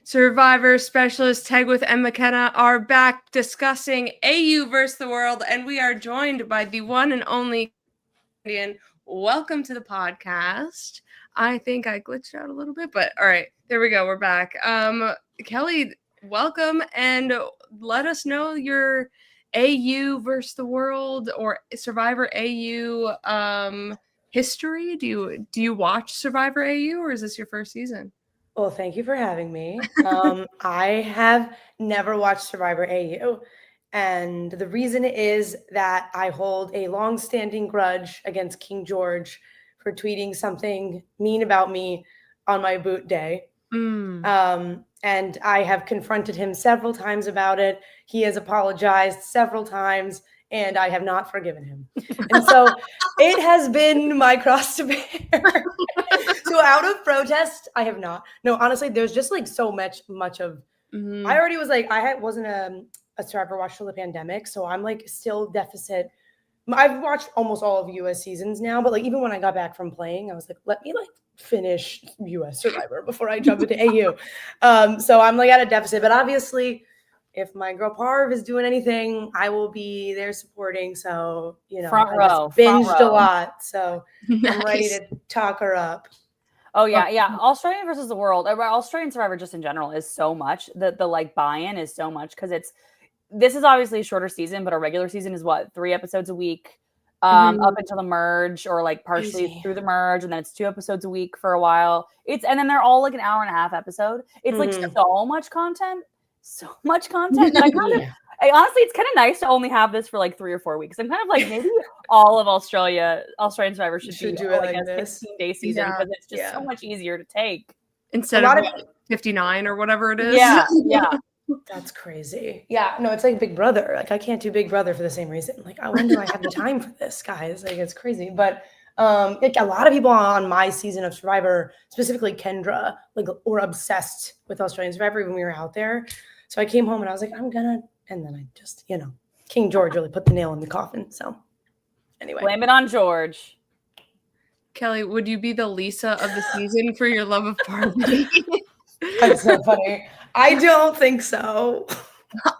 Survivor specialist Tegwith and McKenna are back discussing AU versus the world, and we are joined by the one and only Nalbandian. Welcome to the podcast. I think I glitched out a little bit, but all right, there we go. We're back. Kellie, welcome, and let us know your AU versus the world or Survivor AU history. Do you watch Survivor AU, or is this your first season? Well, thank you for having me. I have never watched Survivor AU, and the reason is that I hold a long-standing grudge against King George for tweeting something mean about me on my boot day. And I have confronted him several times about it. He has apologized several times, and I have not forgiven him. And so it has been my cross to bear. So out of protest, I have not. No, honestly, there's just like so much of. I already was like, wasn't a Survivor watch till the pandemic, so I'm like still deficit. I've watched almost all of US seasons now, but like even when I got back from playing, I was like, let me like finish US Survivor before I jump into AU. So I'm like at a deficit, but obviously if my girl Parv is doing anything, I will be there supporting. So, front row, binged a lot. So nice. I'm ready to talk her up. Oh yeah. Australian versus the world. Australian Survivor just in general is so much that the like buy-in is so much because this is obviously a shorter season, but a regular season is what, 3 episodes a week, up until the merge or like partially through the merge, and then it's 2 episodes a week for a while. And then they're all like an hour and a half episode. It's like so much content. That honestly, it's kind of nice to only have this for like 3 or 4 weeks. I'm kind of like, maybe all of Australian Survivor should do like a 16-day season because it's just so much easier to take instead of 59 or whatever it is. Yeah. That's crazy. Yeah, no, it's like Big Brother. Like I can't do Big Brother for the same reason. Like, when do I have the time for this, guys? Like it's crazy. But like a lot of people on my season of Survivor, specifically Kendra, like were obsessed with Australian Survivor when we were out there. So I came home and I was like, and then I just, King George really put the nail in the coffin. So anyway. Blame it on George. Kellie, would you be the Lisa of the season for your love of Parvati? That's so funny. I don't think so.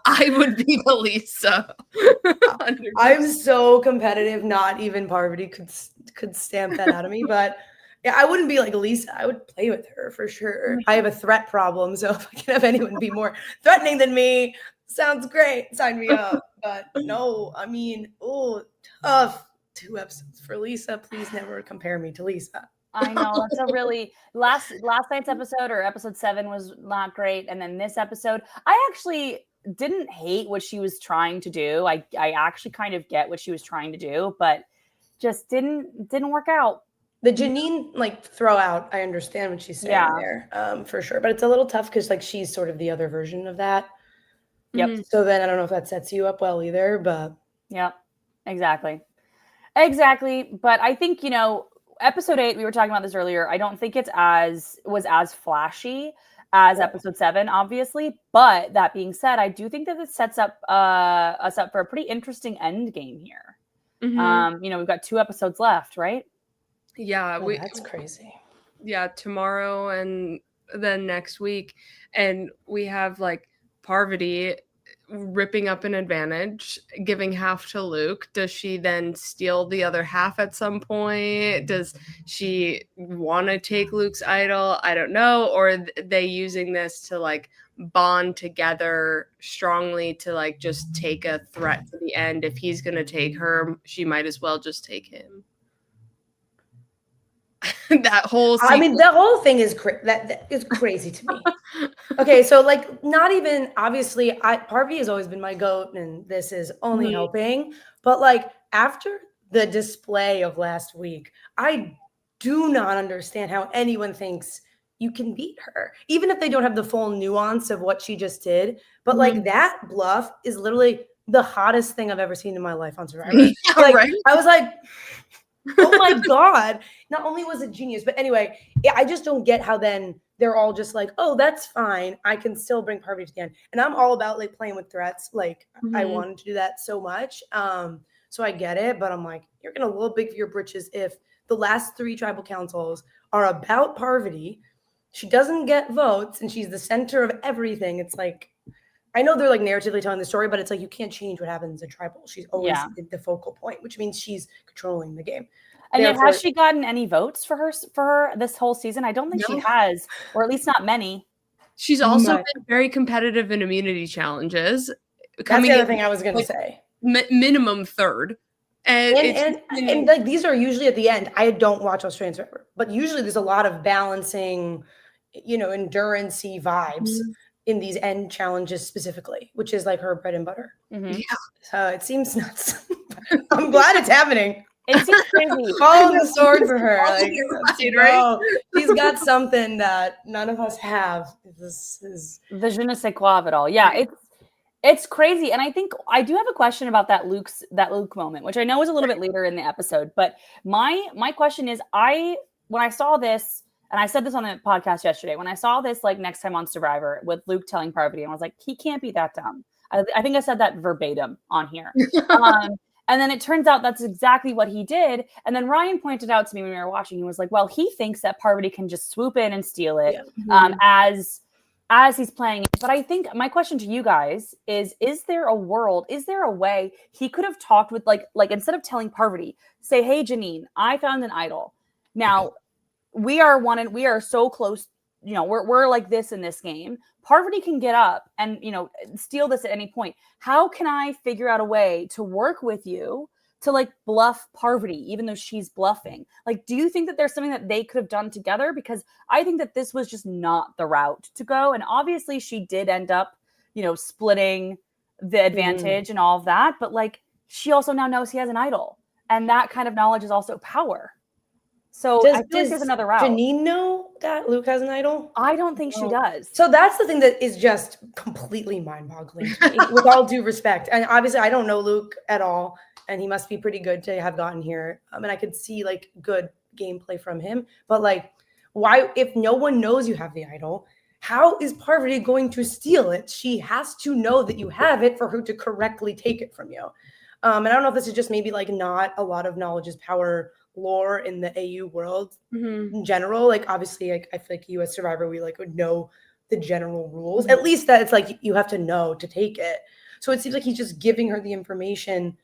I would be the Lisa. 100%. I'm so competitive. Not even Parvati could stamp that out of me. But yeah, I wouldn't be like Lisa. I would play with her for sure. I have a threat problem. So if I can have anyone be more threatening than me, sounds great. Sign me up. But no, I mean, tough 2 episodes for Lisa. Please never compare me to Lisa. I know, that's a really last night's episode or episode 7 was not great, and then this episode, I actually didn't hate what she was trying to do. I actually kind of get what she was trying to do, but just didn't work out. The Janine like throw out, I understand what she's saying there, for sure, but it's a little tough because like she's sort of the other version of that. Yep. So then I don't know if that sets you up well either, but yep, exactly. But I think episode 8, we were talking about this earlier. I don't think was as flashy as episode 7, obviously. But that being said, I do think that it sets up us up for a pretty interesting end game here. We've got 2 episodes left, right? Yeah, that's crazy. Yeah, tomorrow and then next week, and we have like Parvati ripping up an advantage, giving half to Luke. Does she then steal the other half at some point? Does she want to take Luke's idol? I don't know. Or are they using this to like bond together strongly to like just take a threat to the end? If he's going to take her, she might as well just take him. That whole sequence. I mean, the whole thing is that is crazy to me. Okay, so like not even obviously Parvati has always been my goat and this is only helping, but like after the display of last week, I do not understand how anyone thinks you can beat her, even if they don't have the full nuance of what she just did. But like that bluff is literally the hottest thing I've ever seen in my life on Survivor. Like, right? I was like, oh my God. Not only was it genius, but anyway, I just don't get how then they're all just like, oh, that's fine. I can still bring Parvati to the end. And I'm all about like playing with threats. Like I wanted to do that so much. So I get it, but I'm like, you're going to little big for your britches if the last 3 tribal councils are about Parvati she doesn't get votes and she's the center of everything. It's like, I know they're like narratively telling the story, but it's like you can't change what happens in tribal. She's always the focal point, which means she's controlling the game. And yet, has she gotten any votes for her this whole season? I don't think she has, or at least not many. She's also been very competitive in immunity challenges. That's the other thing I was going to say. Minimum third. And like these are usually at the end. I don't watch Australian Survivor, but usually there's a lot of balancing, endurance-y vibes in these end challenges specifically, which is like her bread and butter. Yeah. So it seems nuts. I'm glad it's happening. It seems crazy. Follow the sword for her. Like, right? She's got something that none of us have. This is the je ne sais quoi of it all. Yeah, it's crazy. And I think I do have a question about that Luke moment, which I know is a little bit later in the episode. But my question is, when I saw this, and I said this on the podcast yesterday, when I saw this like next time on Survivor with Luke telling Parvati, I was like, he can't be that dumb. I think I said that verbatim on here. And then it turns out that's exactly what he did. And then Ryan pointed out to me when we were watching, he was like, well, he thinks that Parvati can just swoop in and steal it as he's playing it. But I think my question to you guys is there a way he could have talked with like instead of telling Parvati, say, hey, Janine, I found an idol. Now we are so close. We're like this in this game. Parvati can get up and, steal this at any point. How can I figure out a way to work with you to like bluff Parvati, even though she's bluffing? Like, do you think that there's something that they could have done together? Because I think that this was just not the route to go. And obviously she did end up, splitting the advantage and all of that. But like, she also now knows he has an idol. And that kind of knowledge is also power. So I feel like there's another route. Janine know that Luke has an idol? I don't think she does. So that's the thing that is just completely mind-boggling to me, with all due respect. And obviously, I don't know Luke at all, and he must be pretty good to have gotten here. And I could see like good gameplay from him. But like, why, if no one knows you have the idol, how is Parvati going to steal it? She has to know that you have it for her to correctly take it from you. And I don't know if this is just maybe like not a lot of knowledge is power lore in the AU world in general. Like obviously, like I feel like you as Survivor, we like would know the general rules. At least that it's like you have to know to take it. So it seems like he's just giving her the information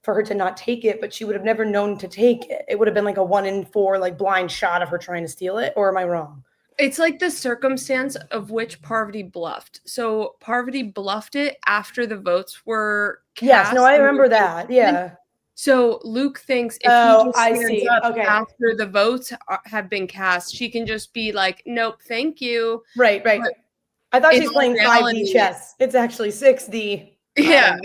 for her to not take it, but she would have never known to take it. It would have been like a 1 in 4 like blind shot of her trying to steal it. Or am I wrong? It's like the circumstance of which Parvati bluffed. So Parvati bluffed it after the votes were cast. Yes, no, I remember that. Yeah. So Luke thinks if he just stands up after the votes have been cast, she can just be like, nope, thank you. Right. But I thought she's playing 5D chess. It's actually 6D. Yeah.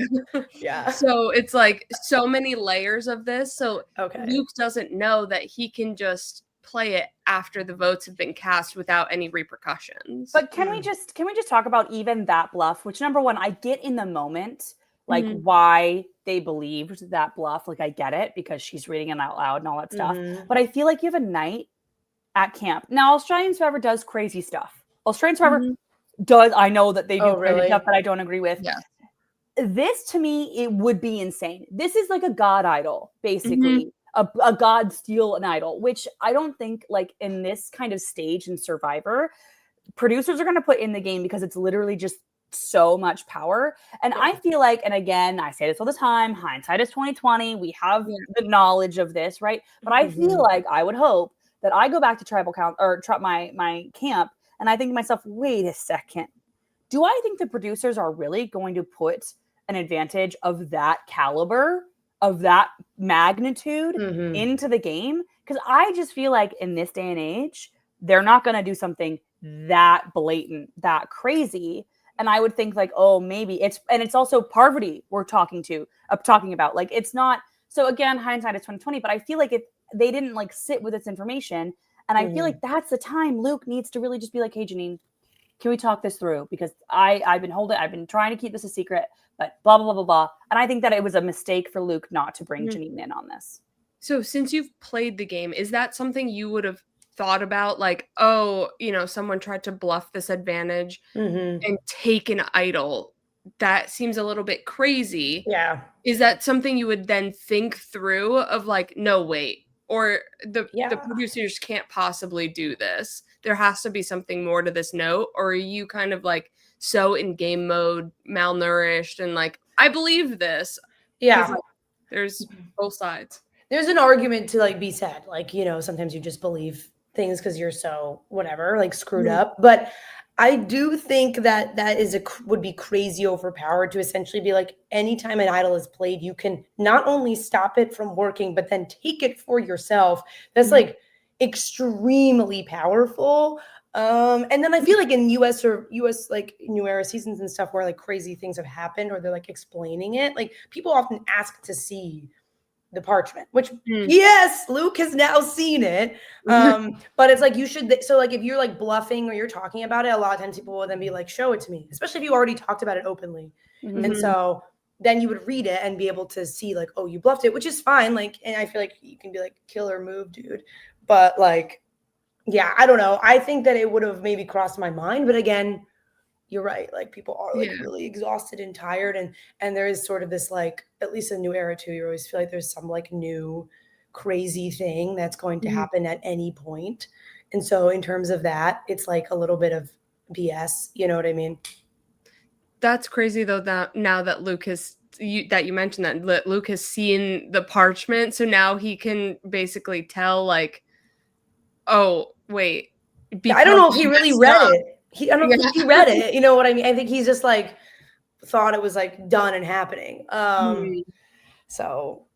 Yeah. So it's like so many layers of this. So Luke doesn't know that he can just play it after the votes have been cast without any repercussions. But can we just talk about even that bluff, which number one, I get in the moment, like why they believed that bluff. Like I get it because she's reading it out loud and all that stuff. But I feel like you have a night at camp. Now, Australian Survivor does crazy stuff. Australian Survivor does. I know that they do crazy stuff that I don't agree with. Yeah. This to me, it would be insane. This is like a god idol, basically. A god steal an idol, which I don't think like in this kind of stage in Survivor, producers are going to put in the game because it's literally just so much power. And I feel like, and again, I say this all the time, hindsight is 2020. We have the knowledge of this, right? But I feel like I would hope that I go back to tribal count or my camp and I think to myself, wait a second. Do I think the producers are really going to put an advantage of that caliber, of that magnitude into the game? Because I just feel like in this day and age, they're not going to do something that blatant, that crazy. And I would think like, oh, maybe it's also Parvati we're talking about. Like it's not. So again, hindsight is 2020. But I feel like if they didn't like sit with this information, and I feel like that's the time Luke needs to really just be like, hey, Janine, can we talk this through? Because I've been trying to keep this a secret, but blah, blah, blah, blah, blah. And I think that it was a mistake for Luke not to bring Janine in on this. So since you've played the game, is that something you would have thought about? Like, oh, someone tried to bluff this advantage and take an idol. That seems a little bit crazy. Yeah. Is that something you would then think through of like, no, wait, or the producers can't possibly do this? there has to be something more to this note, or are you kind of like so in game mode, malnourished, and like, I believe this? Yeah. Like, there's both sides. There's an argument to like be said, like, you know, sometimes you just believe things because you're so whatever, like screwed up. But I do think that that is would be crazy overpowered to essentially be like, anytime an idol is played, you can not only stop it from working, but then take it for yourself. That's like extremely powerful. And then I feel like in US like New Era seasons and stuff where like crazy things have happened or they're like explaining it, like people often ask to see the parchment, which yes, Luke has now seen it. But it's like you should. So like if you're like bluffing or you're talking about it, a lot of times people will then be like, "Show it to me," especially if you already talked about it openly. And so then you would read it and be able to see like, "Oh, you bluffed it," which is fine. Like, and I feel like you can be like, "Killer move, dude," but like, yeah, I don't know. I think that it would have maybe crossed my mind, but again, you're right. Like people are like really exhausted and tired. And there is sort of this like, at least a New Era too, you always feel like there's some like new crazy thing that's going to happen at any point. And so in terms of that, it's like a little bit of BS. You know what I mean? That's crazy though, that now that Luke has you mentioned that Luke has seen the parchment, so now he can basically tell like, oh wait, I don't know if he really read it. I don't know if he read it. You know what I mean? I think he's just like thought it was like done and happening. So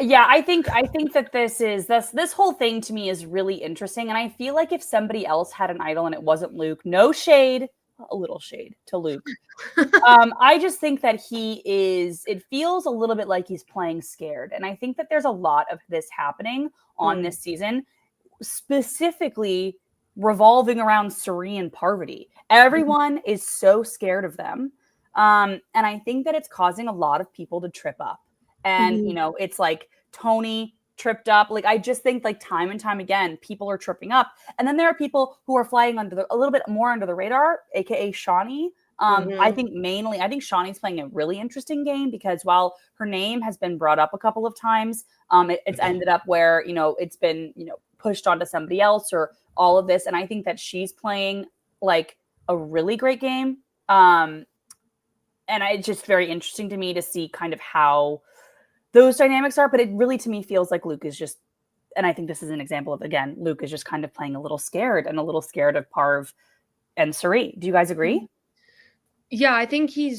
yeah, I think that this whole thing to me is really interesting. And I feel like if somebody else had an idol and it wasn't Luke, no shade, a little shade to Luke. I just think that it feels a little bit like he's playing scared. And I think that there's a lot of this happening on this season, specifically revolving around Suri and Parvati. Everyone is so scared of them. And I think that it's causing a lot of people to trip up. And, you know, it's like Tony tripped up. Like, I just think like time and time again, people are tripping up. And then there are people who are flying a little bit more under the radar, AKA Shaunie. I think Shaunie's playing a really interesting game because while her name has been brought up a couple of times, it's ended up where, you know, it's been, you know, pushed onto somebody else or all of this. And I think that she's playing like a really great game. And it's just very interesting to me to see kind of how those dynamics are. But it really, to me, feels like Luke is just, and I think this is an example of, again, Luke is just kind of playing a little scared of Parv and Suri. Do you guys agree? Yeah, I think he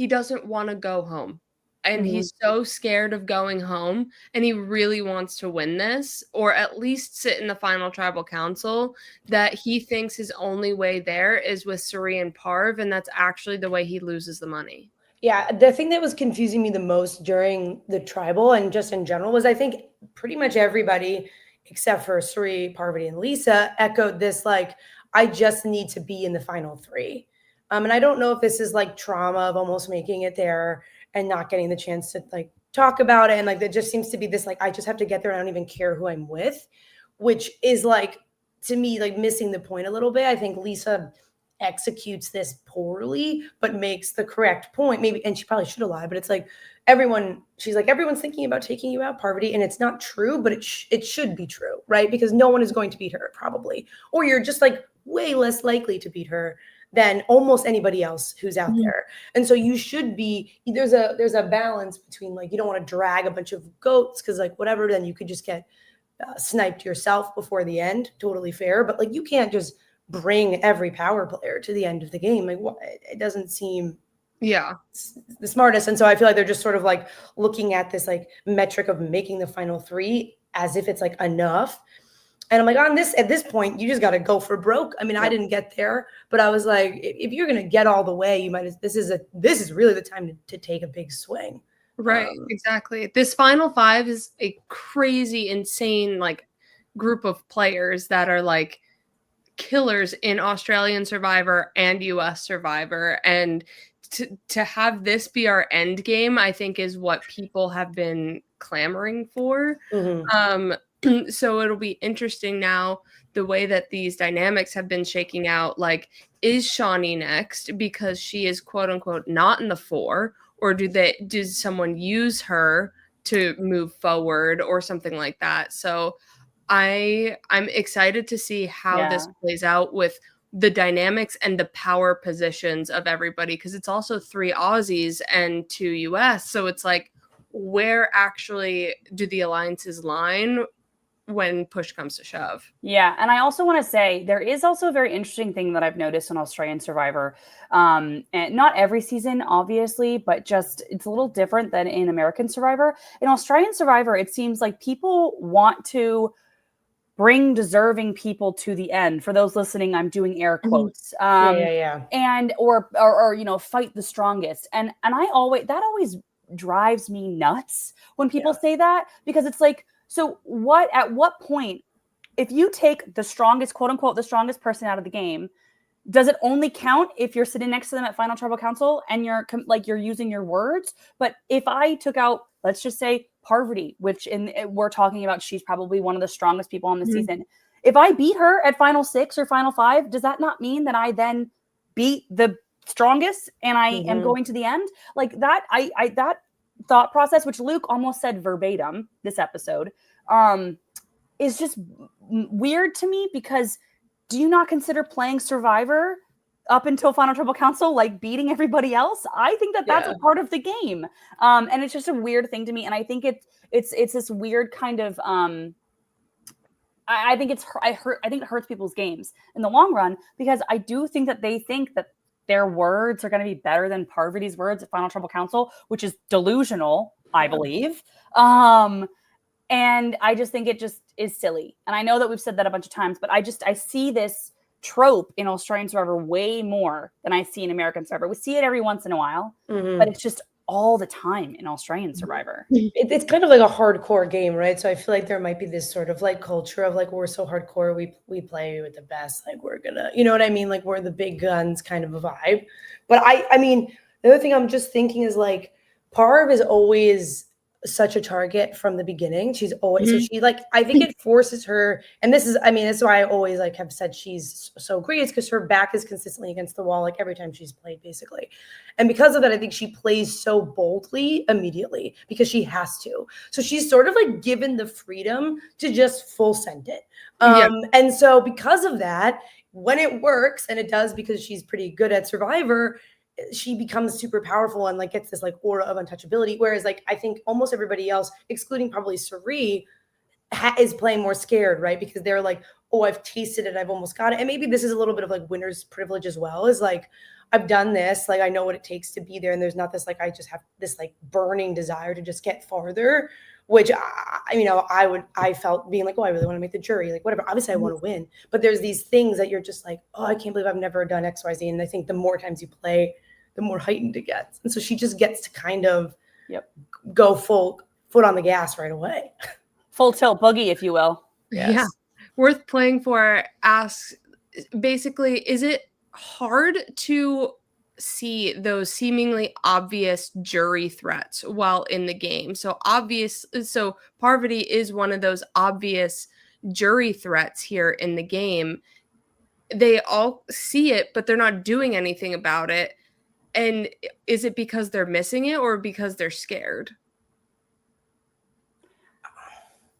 doesn't want to go home. And he's so scared of going home, and he really wants to win this, or at least sit in the final tribal council, that he thinks his only way there is with Suri and Parv, and that's actually the way he loses the money. Yeah, the thing that was confusing me the most during the tribal and just in general was I think pretty much everybody except for Suri, Parvati, and Lisa echoed this like, I just need to be in the final three. And I don't know if this is like trauma of almost making it there and not getting the chance to like talk about it. And like, there just seems to be this, like, I just have to get there. I don't even care who I'm with, which is like, to me, like missing the point a little bit. I think Lisa executes this poorly, but makes the correct point. Maybe, and she probably should have lied, but it's like she's like, everyone's thinking about taking you out, Parvati. And it's not true, but it should be true, right? Because no one is going to beat her probably, or you're just like way less likely to beat her than almost anybody else who's out there. And so you should be, there's a balance between like, you don't want to drag a bunch of goats because like whatever, then you could just get sniped yourself before the end. Totally fair. But like, you can't just bring every power player to the end of the game. Like it doesn't seem the smartest. And so I feel like they're just sort of like looking at this like metric of making the final three as if it's like enough. And I'm like, at this point, you just got to go for broke. I mean, I didn't get there, but I was like, if you're going to get all the way, you might, this is really the time to take a big swing. Right. Exactly. This final five is a crazy, insane, like group of players that are like killers in Australian Survivor and US Survivor. And to have this be our end game, I think is what people have been clamoring for. So it'll be interesting now the way that these dynamics have been shaking out. Like, is Shaunie next because she is quote unquote not in the 4, or does someone use her to move forward or something like that? So I'm excited to see how this Yeah. plays out with the dynamics and the power positions of everybody, because it's also 3 Aussies and 2 US. So it's like, where actually do the alliances line when push comes to shove? Yeah, and I also want to say there is also a very interesting thing that I've noticed on Australian Survivor. And not every season, obviously, but just it's a little different than in American Survivor. In Australian Survivor, it seems like people want to bring deserving people to the end. For those listening, I'm doing air quotes. Yeah. And or you know, fight the strongest. And I always that always drives me nuts when people say that, because it's like, so what, at what point, if you take the strongest, quote unquote, the strongest person out of the game, does it only count if you're sitting next to them at Final Tribal Council and you're like, you're using your words? But if I took out, let's just say Parvati, which we're talking about, she's probably one of the strongest people on the season. If I beat her at Final 6 or Final 5, does that not mean that I then beat the strongest and I am going to the end? Like that, I that thought process, which Luke almost said verbatim this episode, is just weird to me, because do you not consider playing Survivor up until Final Tribal Council like beating everybody else? I think that that's a part of the game, and it's just a weird thing to me. And I think it's this weird kind of I think it hurts people's games in the long run, because I do think that they think that their words are going to be better than Parvati's words at Final Tribal Council, which is delusional, I believe. And I just think it just is silly. And I know that we've said that a bunch of times, but I see this trope in Australian Survivor way more than I see in American Survivor. We see it every once in a while, but it's just all the time in Australian Survivor. It's kind of like a hardcore game, right? So I feel like there might be this sort of like culture of like, we're so hardcore, we play with the best, like we're gonna, you know what I mean? Like we're the big guns kind of a vibe. But I mean, the other thing I'm just thinking is like, Parv is always such a target from the beginning. She's always so she like, I think it forces her, and this is, I mean, that's why I always like have said she's so great, is because her back is consistently against the wall like every time she's played, basically. And because of that, I think she plays so boldly immediately because she has to. So she's sort of like given the freedom to just full send it. And so because of that, when it works, and it does because she's pretty good at Survivor, she becomes super powerful and like gets this like aura of untouchability. Whereas like, I think almost everybody else, excluding probably Suri, is playing more scared, right? Because they're like, oh, I've tasted it, I've almost got it. And maybe this is a little bit of like winner's privilege as well, is like, I've done this, like I know what it takes to be there. And there's not this, like, I just have this like burning desire to just get farther, which I felt being like, oh, I really want to make the jury, like whatever. Obviously I want to win, but there's these things that you're just like, oh, I can't believe I've never done X, Y, Z. And I think the more times you play, the more heightened it gets. And so she just gets to kind of go full foot on the gas right away. Full tilt boogie, if you will. Yes. Yeah. Worth playing for asks, basically, is it hard to see those seemingly obvious jury threats while in the game? So Parvati is one of those obvious jury threats here in the game. They all see it, but they're not doing anything about it. And is it because they're missing it or because they're scared?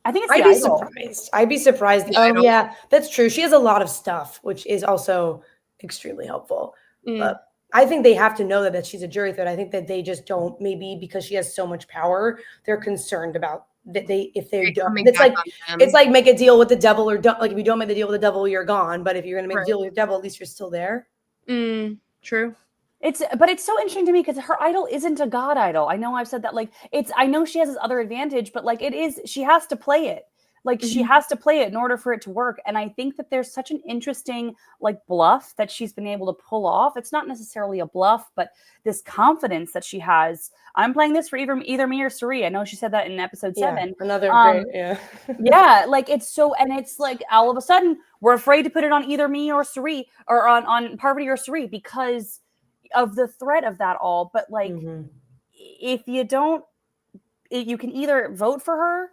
I think it's I'd be surprised. I'd be surprised. Yeah, that's true. She has a lot of stuff, which is also extremely helpful. But I think they have to know that she's a jury threat. I think that they just don't, maybe because she has so much power, they're concerned about that if they don't. It's like make a deal with the devil, or don't, like if you don't make the deal with the devil, you're gone. But if you're gonna make a deal with the devil, at least you're still there. True. But it's so interesting to me because her idol isn't a god idol. I know I've said that, like, I know she has this other advantage, but like she has to play it. Like she has to play it in order for it to work. And I think that there's such an interesting like bluff that she's been able to pull off. It's not necessarily a bluff, but this confidence that she has. I'm playing this for either me or Suri. I know she said that in episode 7. Another great, yeah, like it's so, and it's like all of a sudden we're afraid to put it on either me or Suri, or on Parvati or Suri because of the threat of that all. But like if you don't, you can either vote for her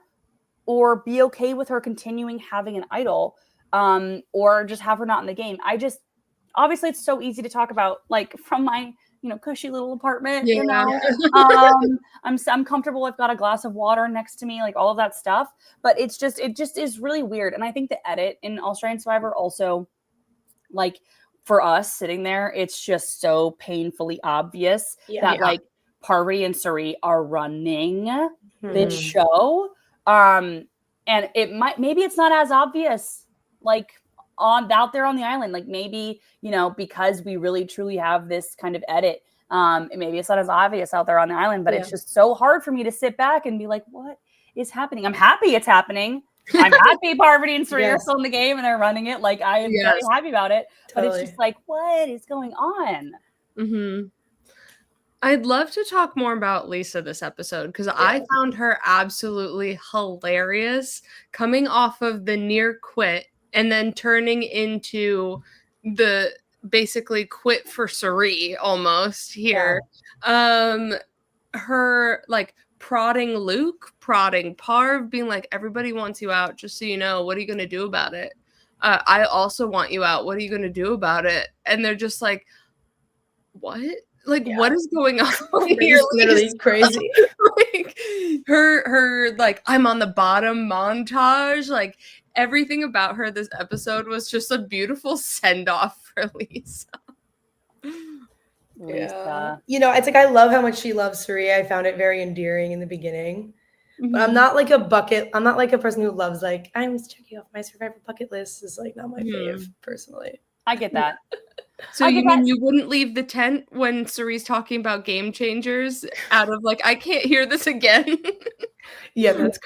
or be okay with her continuing having an idol, or just have her not in the game. Obviously it's so easy to talk about, like from my cushy little apartment, Yeah. I'm comfortable. I've got a glass of water next to me, like all of that stuff. But it just is really weird. And I think the edit in Australian Survivor also, like, for us sitting there, it's just so painfully obvious that like Parvati and Suri are running this show. And maybe it's not as obvious, like, out there on the island, like maybe, because we really truly have this kind of edit. Maybe it's not as obvious out there on the island, but it's just so hard for me to sit back and be like, what is happening? I'm happy it's happening. I'm happy Parvati and Suri are still in the game and they're running it. Like, I am very happy about it. Totally. But it's just like, what is going on? Mm-hmm. I'd love to talk more about Lisa this episode because I found her absolutely hilarious coming off of the near quit and then turning into the basically quit for Suri almost here. Her like prodding Luke, prodding Parv, being like, everybody wants you out, just so you know. What are you going to do about it? I also want you out. What are you going to do about it? And they're just like, what? Like, what is going on here? Literally crazy. Like, her like, I'm on the bottom montage. Like, everything about her this episode was just a beautiful send-off for Lisa. Yeah. It's like, I love how much she loves Suri. I found it very endearing in the beginning. But I'm not like I'm not like a person who loves, like, I'm just checking off my Survivor bucket list. Is like not my fave, personally. I get that. So you mean you wouldn't leave the tent when Suri's talking about game changers out of like, I can't hear this again? Yeah, that's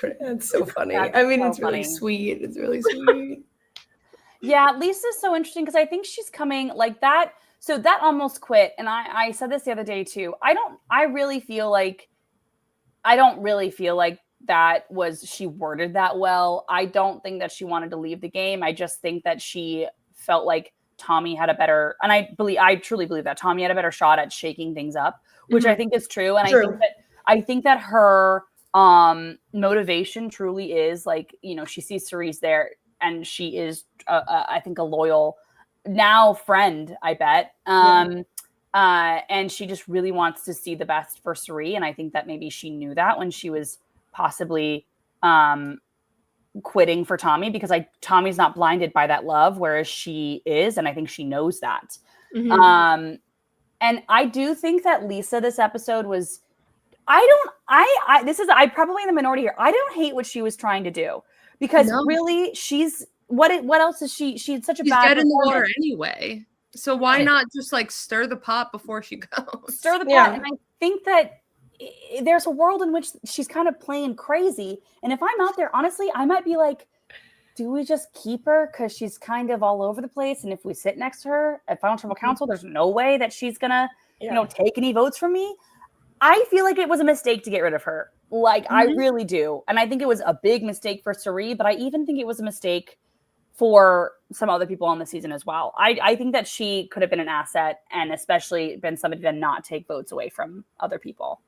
so funny. It's really sweet. It's really sweet. Yeah, Lisa's so interesting because I think she's coming like that. So that almost quit. And I said this the other day too. I don't really feel like that she worded that well. I don't think that she wanted to leave the game. I just think that she felt like Tommy had a better, and I truly believe that Tommy had a better shot at shaking things up, which I think is true. And I think that her motivation truly is like, she sees Suri's there and she is I think a loyal now friend, I bet. And she just really wants to see the best for Suri. And I think that maybe she knew that when she was possibly quitting for Tommy, because Tommy's not blinded by that love, whereas she is. And I think she knows that. And I do think that Lisa, this episode was, I'm probably in the minority here. I don't hate what she was trying to do because really she's, what else is she's such a bad dead in the water anyway. So why not just like stir the pot before she goes? Stir the pot. And I think that there's a world in which she's kind of playing crazy. And if I'm out there, honestly, I might be like, do we just keep her? Because she's kind of all over the place. And if we sit next to her at Final Tribal Council, there's no way that she's going to, take any votes from me. I feel like it was a mistake to get rid of her. Like, I really do. And I think it was a big mistake for Suri, but I even think it was a mistake for some other people on the season as well. I think that she could have been an asset and especially been somebody to not take votes away from other people.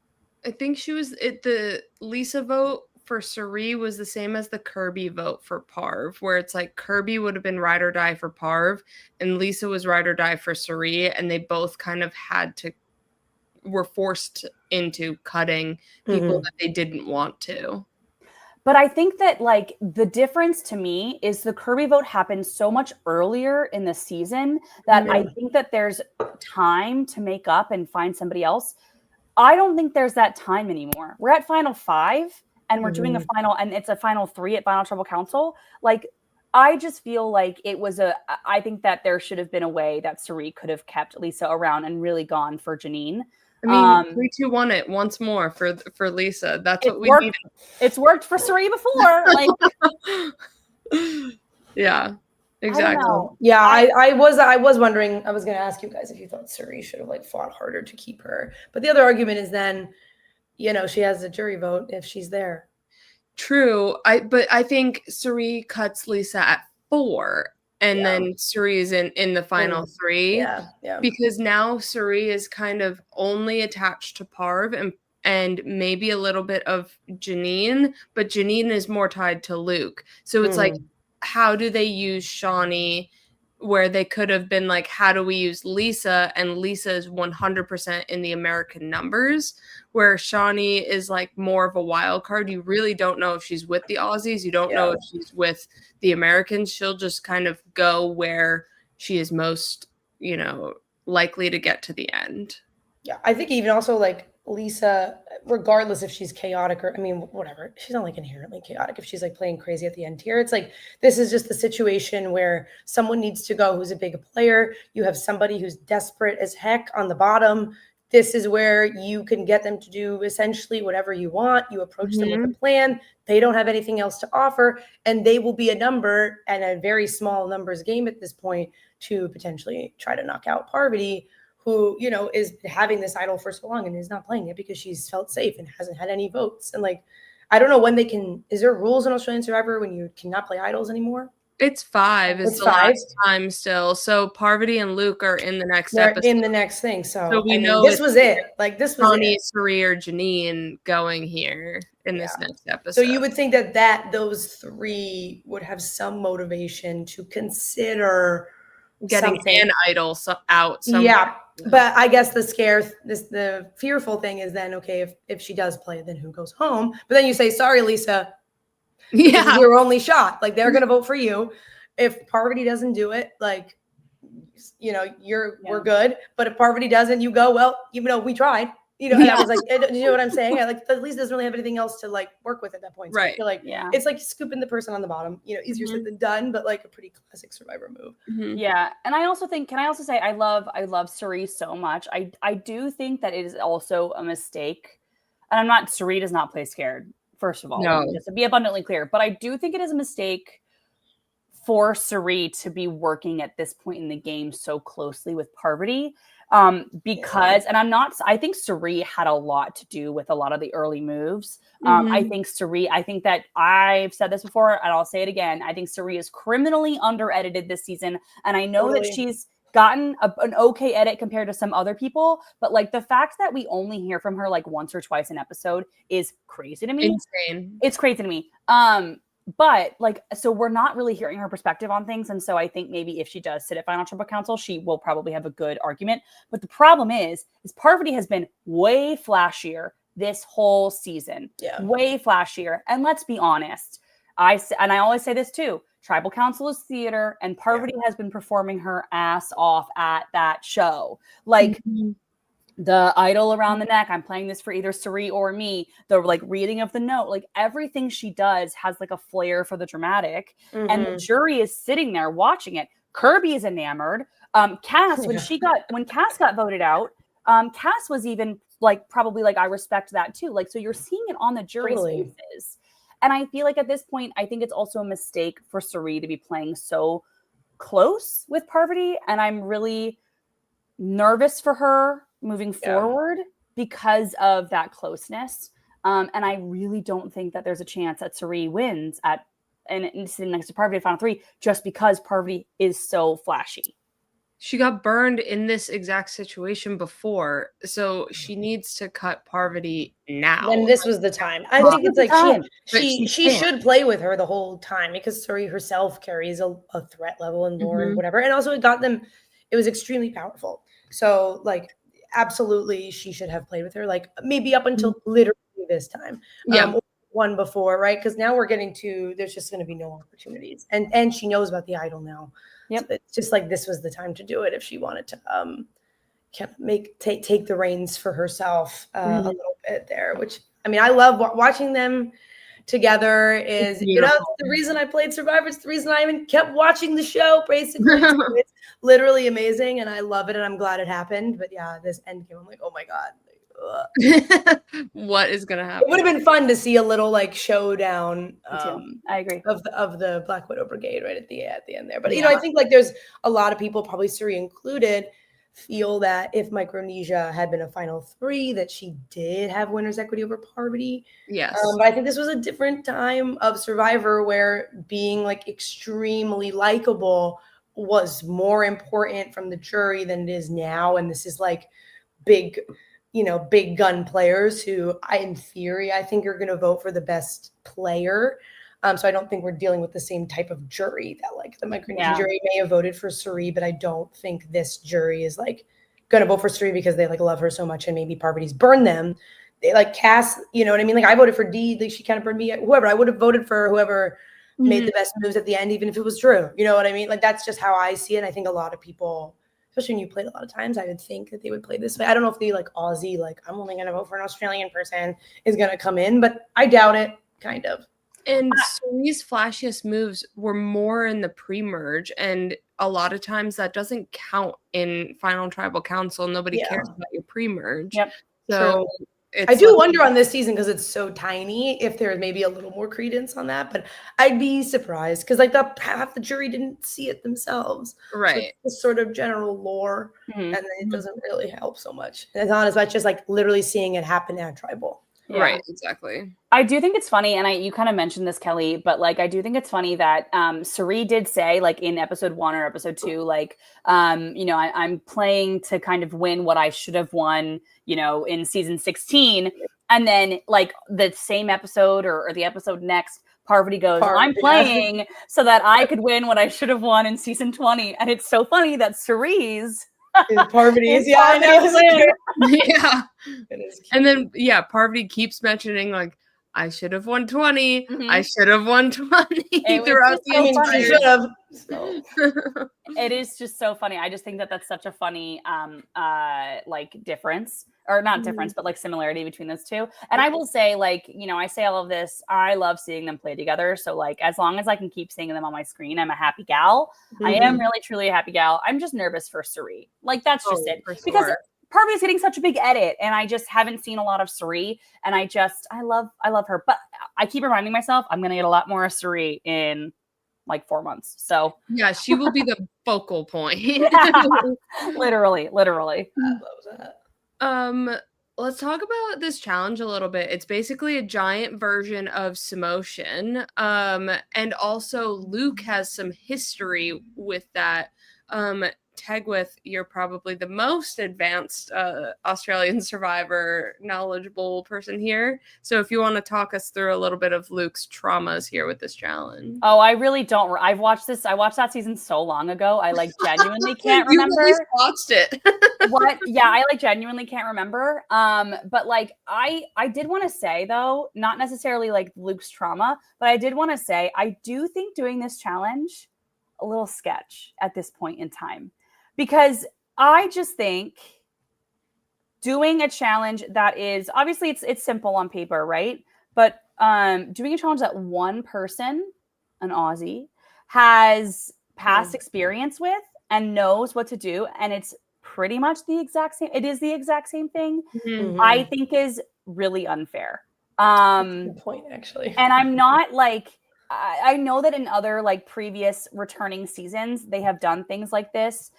I think the Lisa vote for Suri was the same as the Kirby vote for Parv, where it's like Kirby would have been ride or die for Parv and Lisa was ride or die for Suri, and they both kind of were forced into cutting people that they didn't want to. But I think that like the difference to me is the Kirby vote happened so much earlier in the season that I think that there's time to make up and find somebody else. I don't think there's that time anymore. We're at Final 5 and we're doing a final, and it's a Final 3 at Final Tribal Council. Like, I just feel like I think that there should have been a way that Suri could have kept Lisa around and really gone for Janine. I mean, 3, 2, 1 it once more for Lisa. That's what we needed. It's worked for Suri before. Like, yeah, exactly. Yeah, I was wondering. I was going to ask you guys if you thought Suri should have like fought harder to keep her. But the other argument is then, she has a jury vote if she's there. True. But I think Suri cuts Lisa at 4. And then Suri is in the final 3. Yeah. Because now Suri is kind of only attached to Parv and maybe a little bit of Janine, but Janine is more tied to Luke. So it's like, how do they use Shaunie where they could have been like, how do we use Lisa? And Lisa is 100% in the American numbers, where Shaunie is like more of a wild card. You really don't know if she's with the Aussies. You don't know if she's with the Americans. She'll just kind of go where she is most, likely to get to the end. Yeah, I think even also like Lisa, regardless if she's chaotic or, whatever, she's not like inherently chaotic if she's like playing crazy at the end here. It's like, this is just the situation where someone needs to go who's a big player. You have somebody who's desperate as heck on the bottom. This is where you can get them to do essentially whatever you want. You approach them with a plan. They don't have anything else to offer, and they will be a number and a very small numbers game at this point to potentially try to knock out Parvati, who, is having this idol for so long and is not playing it because she's felt safe and hasn't had any votes. And like, I don't know when they can, is there rules in Australian Survivor when you cannot play idols anymore? It's 5. It's the 5 last time still. So Parvati and Luke are in the next episode. They're in the next thing. So we know this was it. Like, this was Shaunie, Suri, or Janine going here in this next episode. So you would think that those 3 would have some motivation to consider getting an idol out somewhere. Yeah, but I guess the fearful thing is then, okay, if she does play, then who goes home? But then you say, sorry, Lisa, this is your only shot. Like, they're going to vote for you. If Parvati doesn't do it, like, we're good. But if Parvati doesn't, you go, well, we tried. And I was like, you know what I'm saying? I like, at least doesn't really have anything else to like work with at that point. So right. I feel like it's like scooping the person on the bottom, easier said than done, but like a pretty classic Survivor move. Yeah. And I also think, can I also say, I love Suri so much. I do think that it is also a mistake. And Suri does not play scared, first of all, just to be abundantly clear, but I do think it is a mistake for Suri to be working at this point in the game so closely with Parvati. Because, and I think Suri had a lot to do with a lot of the early moves. I think that I've said this before and I'll say it again. I think Suri is criminally under-edited this season. And I know that she's gotten an okay edit compared to some other people, but like the fact that we only hear from her like once or twice an episode is crazy to me. Insane. It's crazy to me. But like, so we're not really hearing her perspective on things. And so I think maybe if she does sit at Final Tribal Council, she will probably have a good argument. But the problem is Parvati has been way flashier this whole season. Yeah. Way flashier. And let's be honest. I always say this too. Tribal Council is theater, and Parvati has been performing her ass off at that show. Like, the idol around the neck, I'm playing this for either Suri or me, the like reading of the note, like everything she does has like a flair for the dramatic, and the jury is sitting there watching it. Kirby is enamored. Cass, when Cass got voted out, Cass was even like probably like, I respect that too. Like, so you're seeing it on the jury's faces. And I feel like at this point, I think it's also a mistake for Suri to be playing so close with Parvati, and I'm really nervous for her moving forward because of that closeness. And I really don't think that there's a chance that Suri wins and sitting next to Parvati at Final 3 just because Parvati is so flashy. She got burned in this exact situation before, so she needs to cut Parvati now. And this was the time. I think it's like she should play with her the whole time because Suri herself carries a threat level and lore and whatever. And also it was extremely powerful. So like, absolutely, she should have played with her, like maybe up until literally this time. One before, right? Because now we're getting to, there's just going to be no opportunities, and she knows about the idol now. So it's just like this was the time to do it if she wanted to take the reins for herself a little bit there. Which I love watching them together. Is the reason I played Survivor. It's the reason I even kept watching the show. Basically, it's literally amazing, and I love it, and I'm glad it happened. But yeah, this end game, I'm like, oh my god. What is gonna happen? It would have been fun to see a little like showdown. I agree of the Black Widow Brigade right at the end there. But I think like there's a lot of people, probably Suri included, feel that if Micronesia had been a Final 3, that she did have winner's equity over Parvati. Yes. But I think this was a different time of Survivor where being like extremely likable was more important from the jury than it is now. And this is like big gun players who in theory, I think are going to vote for the best player. So I don't think we're dealing with the same type of jury that like the Micronesian Yeah. jury may have voted for Suri, but I don't think this jury is like going to vote for Suri because they like love her so much and maybe Parvati's burned them. They like Cass, you know what I mean? Like I voted for D, like she kind of burned me. Whoever, I would have voted for whoever made the best moves at the end, even if it was Drew. You know what I mean? Like that's just how I see it. And I think a lot of people, especially when you played a lot of times, I would think that they would play this way. I don't know if the like Aussie, like I'm only going to vote for an Australian person is going to come in, but I doubt it, kind of. And Suri's flashiest moves were more in the pre-merge, and a lot of times that doesn't count in Final Tribal Council. Nobody cares about your pre-merge. Yep. So I do wonder on this season because it's so tiny if there may be a little more credence on that, but I'd be surprised because like half the jury didn't see it themselves. Right. So it's this sort of general lore, and then it doesn't really help so much. And it's not as much as like literally seeing it happen at Tribal. Yeah. Right, exactly. I do think it's funny, and you kind of mentioned this, Kelly, but like I do think it's funny that Suri did say, like in episode 1 or episode 2, like I'm playing to kind of win what I should have won, in season 16, and then like the same episode or the episode next, Parvati goes, I'm playing so that I could win what I should have won in season 20, and it's so funny that Suri's Parvati's, I know. Yeah. And then Parvati keeps mentioning like I should have won 20. I should have won 20 throughout the entire. She should have. It is just so funny. I just think that that's such a funny like difference, or not difference, but like similarity between those two. And I will say, like, I say all of this, I love seeing them play together. So like as long as I can keep seeing them on my screen, I'm a happy gal. I am really truly a happy gal. I'm just nervous for Suri. Like that's just it. Because Parvati's getting such a big edit, and I just haven't seen a lot of Suri, and I love her. But I keep reminding myself I'm gonna get a lot more of Suri in like 4 months. So yeah, she will be the focal point. literally. I love that. Let's talk about this challenge a little bit. It's basically a giant version of Samotion. And also Luke has some history with that. Tegwith, you're probably the most advanced Australian Survivor knowledgeable person here. So if you want to talk us through a little bit of Luke's traumas here with this challenge. Oh, I really don't. I watched that season so long ago. I like genuinely can't remember. You at least watched it. What? Yeah, I like genuinely can't remember. But like I did want to say though, not necessarily like Luke's trauma, but I did want to say I do think doing this challenge a little sketch at this point in time. Because I just think doing a challenge that is obviously it's simple on paper, right? But doing a challenge that one person, an Aussie, has past experience with and knows what to do, and it's pretty much the exact same. It is the exact same thing. I think is really unfair. Good point, actually. And I'm not like. I know that in other like previous returning seasons, they have done things like this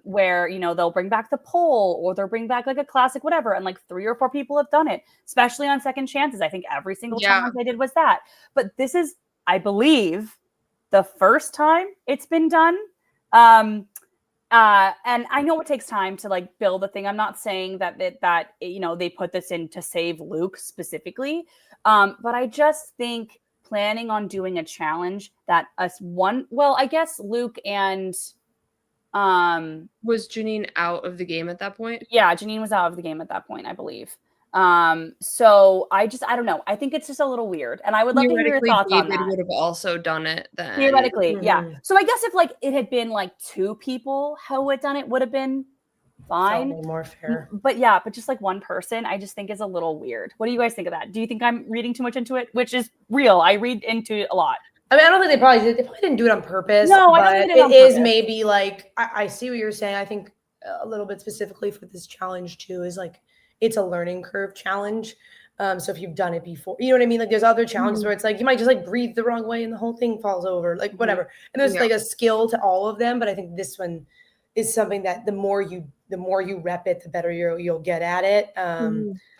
where, they'll bring back the poll or they'll bring back like a classic, whatever. And like 3 or 4 people have done it, especially on second chances. I think every single challenge I did was that. But this is, I believe, the first time it's been done. And I know it takes time to like build the thing. I'm not saying that they put this in to save Luke specifically. But I just think planning on doing a challenge that I guess Luke and was Janine out of the game at that point? Yeah, Janine was out of the game at that point, I believe. So I don't know. I think it's just a little weird, and I would love to hear your thoughts on that. David would have also done it then. Theoretically, yeah. So I guess if like it had been like 2 people who had done it, would have been fine, more fair. But just like one person, I just think is a little weird. What do you guys think of that? Do you think I'm reading too much into it? Which is real. I read into it a lot. I mean, I don't think they probably didn't do it on purpose. No, I don't think they did it on it is purpose. maybe like I see what you're saying. I think a little bit specifically for this challenge too is like it's a learning curve challenge. So if you've done it before, you know what I mean? Like there's other challenges where it's like you might just like breathe the wrong way and the whole thing falls over, like whatever. And there's like a skill to all of them, but I think this one is something that the more you rep it, the better you'll get at it.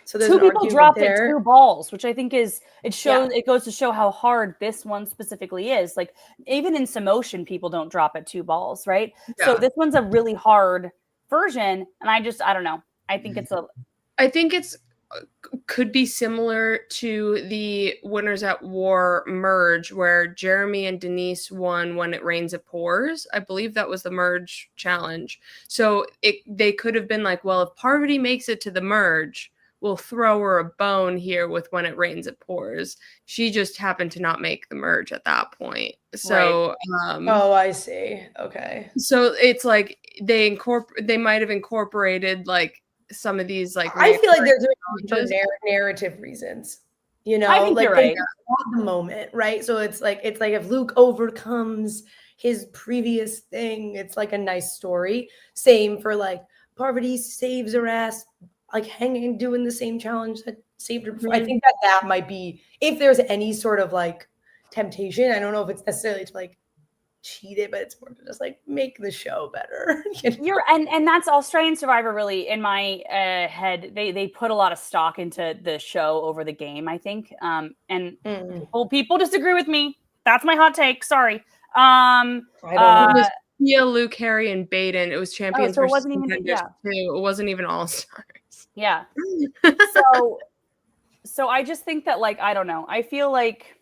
So there's 2 people dropped it 2 balls, which I think it goes to show how hard this one specifically is. Like even in Samotion, people don't drop it 2 balls, right? Yeah. So this one's a really hard version, and I don't know. I think it's could be similar to the Winners at War merge, where Jeremy and Denise won When It Rains It Pours. I believe that was the merge challenge. So they could have been like, well, if Parvati makes it to the merge, we'll throw her a bone here with When It Rains It Pours. She just happened to not make the merge at that point. So oh, I see. Okay. So it's like they might have incorporated like some of these like I feel like they're doing it for narrative reasons. You know, I think like you're right. want the moment, right? So it's like if Luke overcomes his previous thing, it's like a nice story. Same for like Parvati saves her ass, like hanging, doing the same challenge that saved her before. I think that might be, if there's any sort of like temptation. I don't know if it's necessarily to like cheat it, but it's more to just like make the show better. You know? And that's Australian Survivor really in my head. They put a lot of stock into the show over the game, I think. And people disagree with me. That's my hot take. Sorry. I don't know. Yeah, Luke, Harry, and Baden. It was champions so it versus wasn't even, contenders too. It wasn't even all stars. Yeah. So I just think that like I don't know. I feel like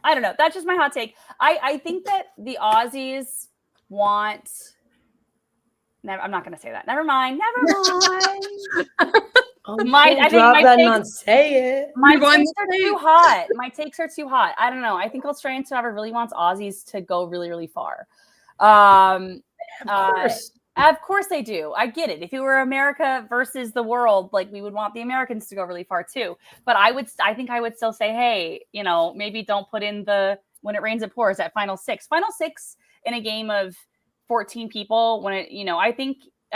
I don't know. That's just my hot take. I think that the Aussies want. I'm not going to say that. Never mind. My takes are too hot. My takes are too hot. I don't know. I think Australian Survivor really wants Aussies to go really, really far. Of course they do. I get it. If it were America versus the world, like we would want the Americans to go really far too. But I think I would still say, hey, you know, maybe don't put in the When It Rains It Pours at final six in a game of 14 people. When it, you know, I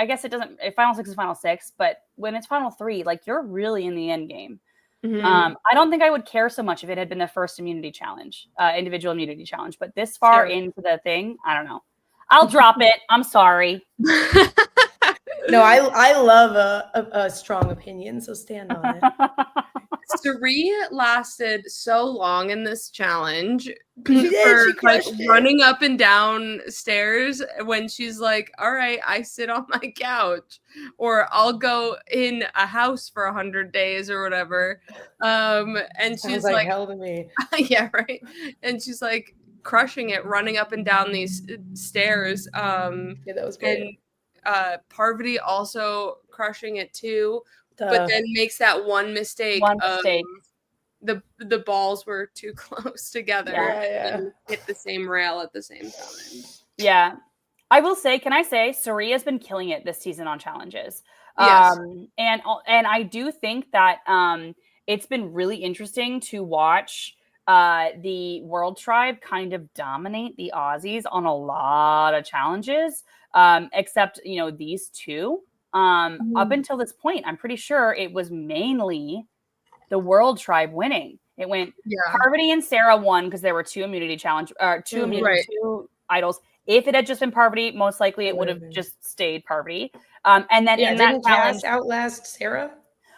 guess it doesn't. Final six is final six, but when it's final three, like you're really in the end game. I don't think I would care so much if it had been the first immunity challenge, individual immunity challenge. But this far into the thing, I don't know. I'll drop it. I'm sorry. No, I love a strong opinion, so stand on it. Sari lasted so long in this challenge She running up and down stairs when she's like, all right, I sit on my couch, or I'll go in a house for 100 days or whatever. And she's like hell to me. Yeah, right. And she's like crushing it, running up and down these stairs. Yeah, that was great. And Parvati also crushing it too. But then makes that one mistake. The balls were too close together and hit the same rail at the same time. Yeah. I will say, can I say, Sari has been killing it this season on challenges. Yes. And I do think that it's been really interesting to watch the World Tribe kind of dominate the Aussies on a lot of challenges, except, you know, these two. Up until this point, I'm pretty sure it was mainly the World Tribe winning. It went Parvati and Sarah won because there were two immunity two idols. If it had just been Parvati, most likely it would have just stayed Parvati. And then in that challenge, outlast Sarah.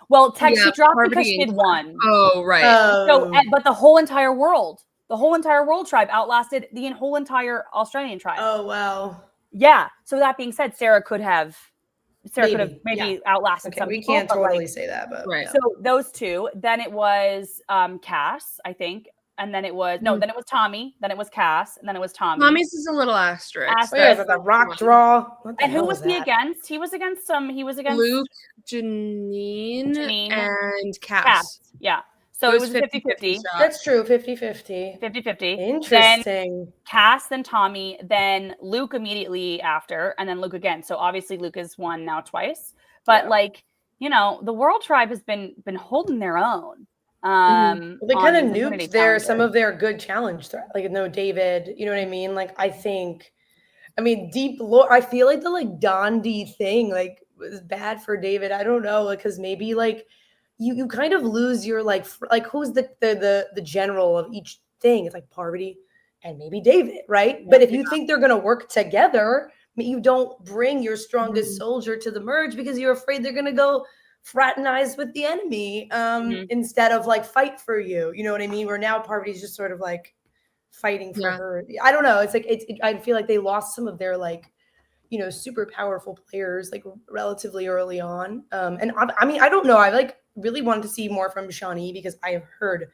Well, she dropped because she had won. Oh, right. So, but the whole entire World Tribe outlasted the whole entire Australian tribe. Oh wow. Yeah. So that being said, Sarah could have maybe outlasted some people. We can't totally say that, but right. So those two. Then it was Cass, I think, and then it was then it was Tommy, then it was Cass, and then it was Tommy. Tommy's is a little asterisk. The rock draw. And who was he against? He was against Luke, Janine, and Cass. Yeah. So it was 50-50. That's true, 50-50. 50-50. Interesting. Then Cass, then Tommy, then Luke immediately after, and then Luke again. So obviously Luke has won now twice. But like, you know, the World Tribe has been holding their own. Well, they kind of nuked some of their good challenge like no David, you know what I mean? Like deep lore. I feel like the like Dondi thing like was bad for David. I don't know, like because maybe like you kind of lose your like who's the general of each thing. It's like Parvati and maybe David, right? Yeah, but if you think they're gonna work together, you don't bring your strongest soldier to the merge because you're afraid they're gonna go fraternize with the enemy instead of like fight for you. You know what I mean? Where now Parvati's just sort of like fighting for her. I don't know. It's like I feel like they lost some of their like, you know, super powerful players like relatively early on. And I mean, I don't know. really wanted to see more from Shaunie because I have heard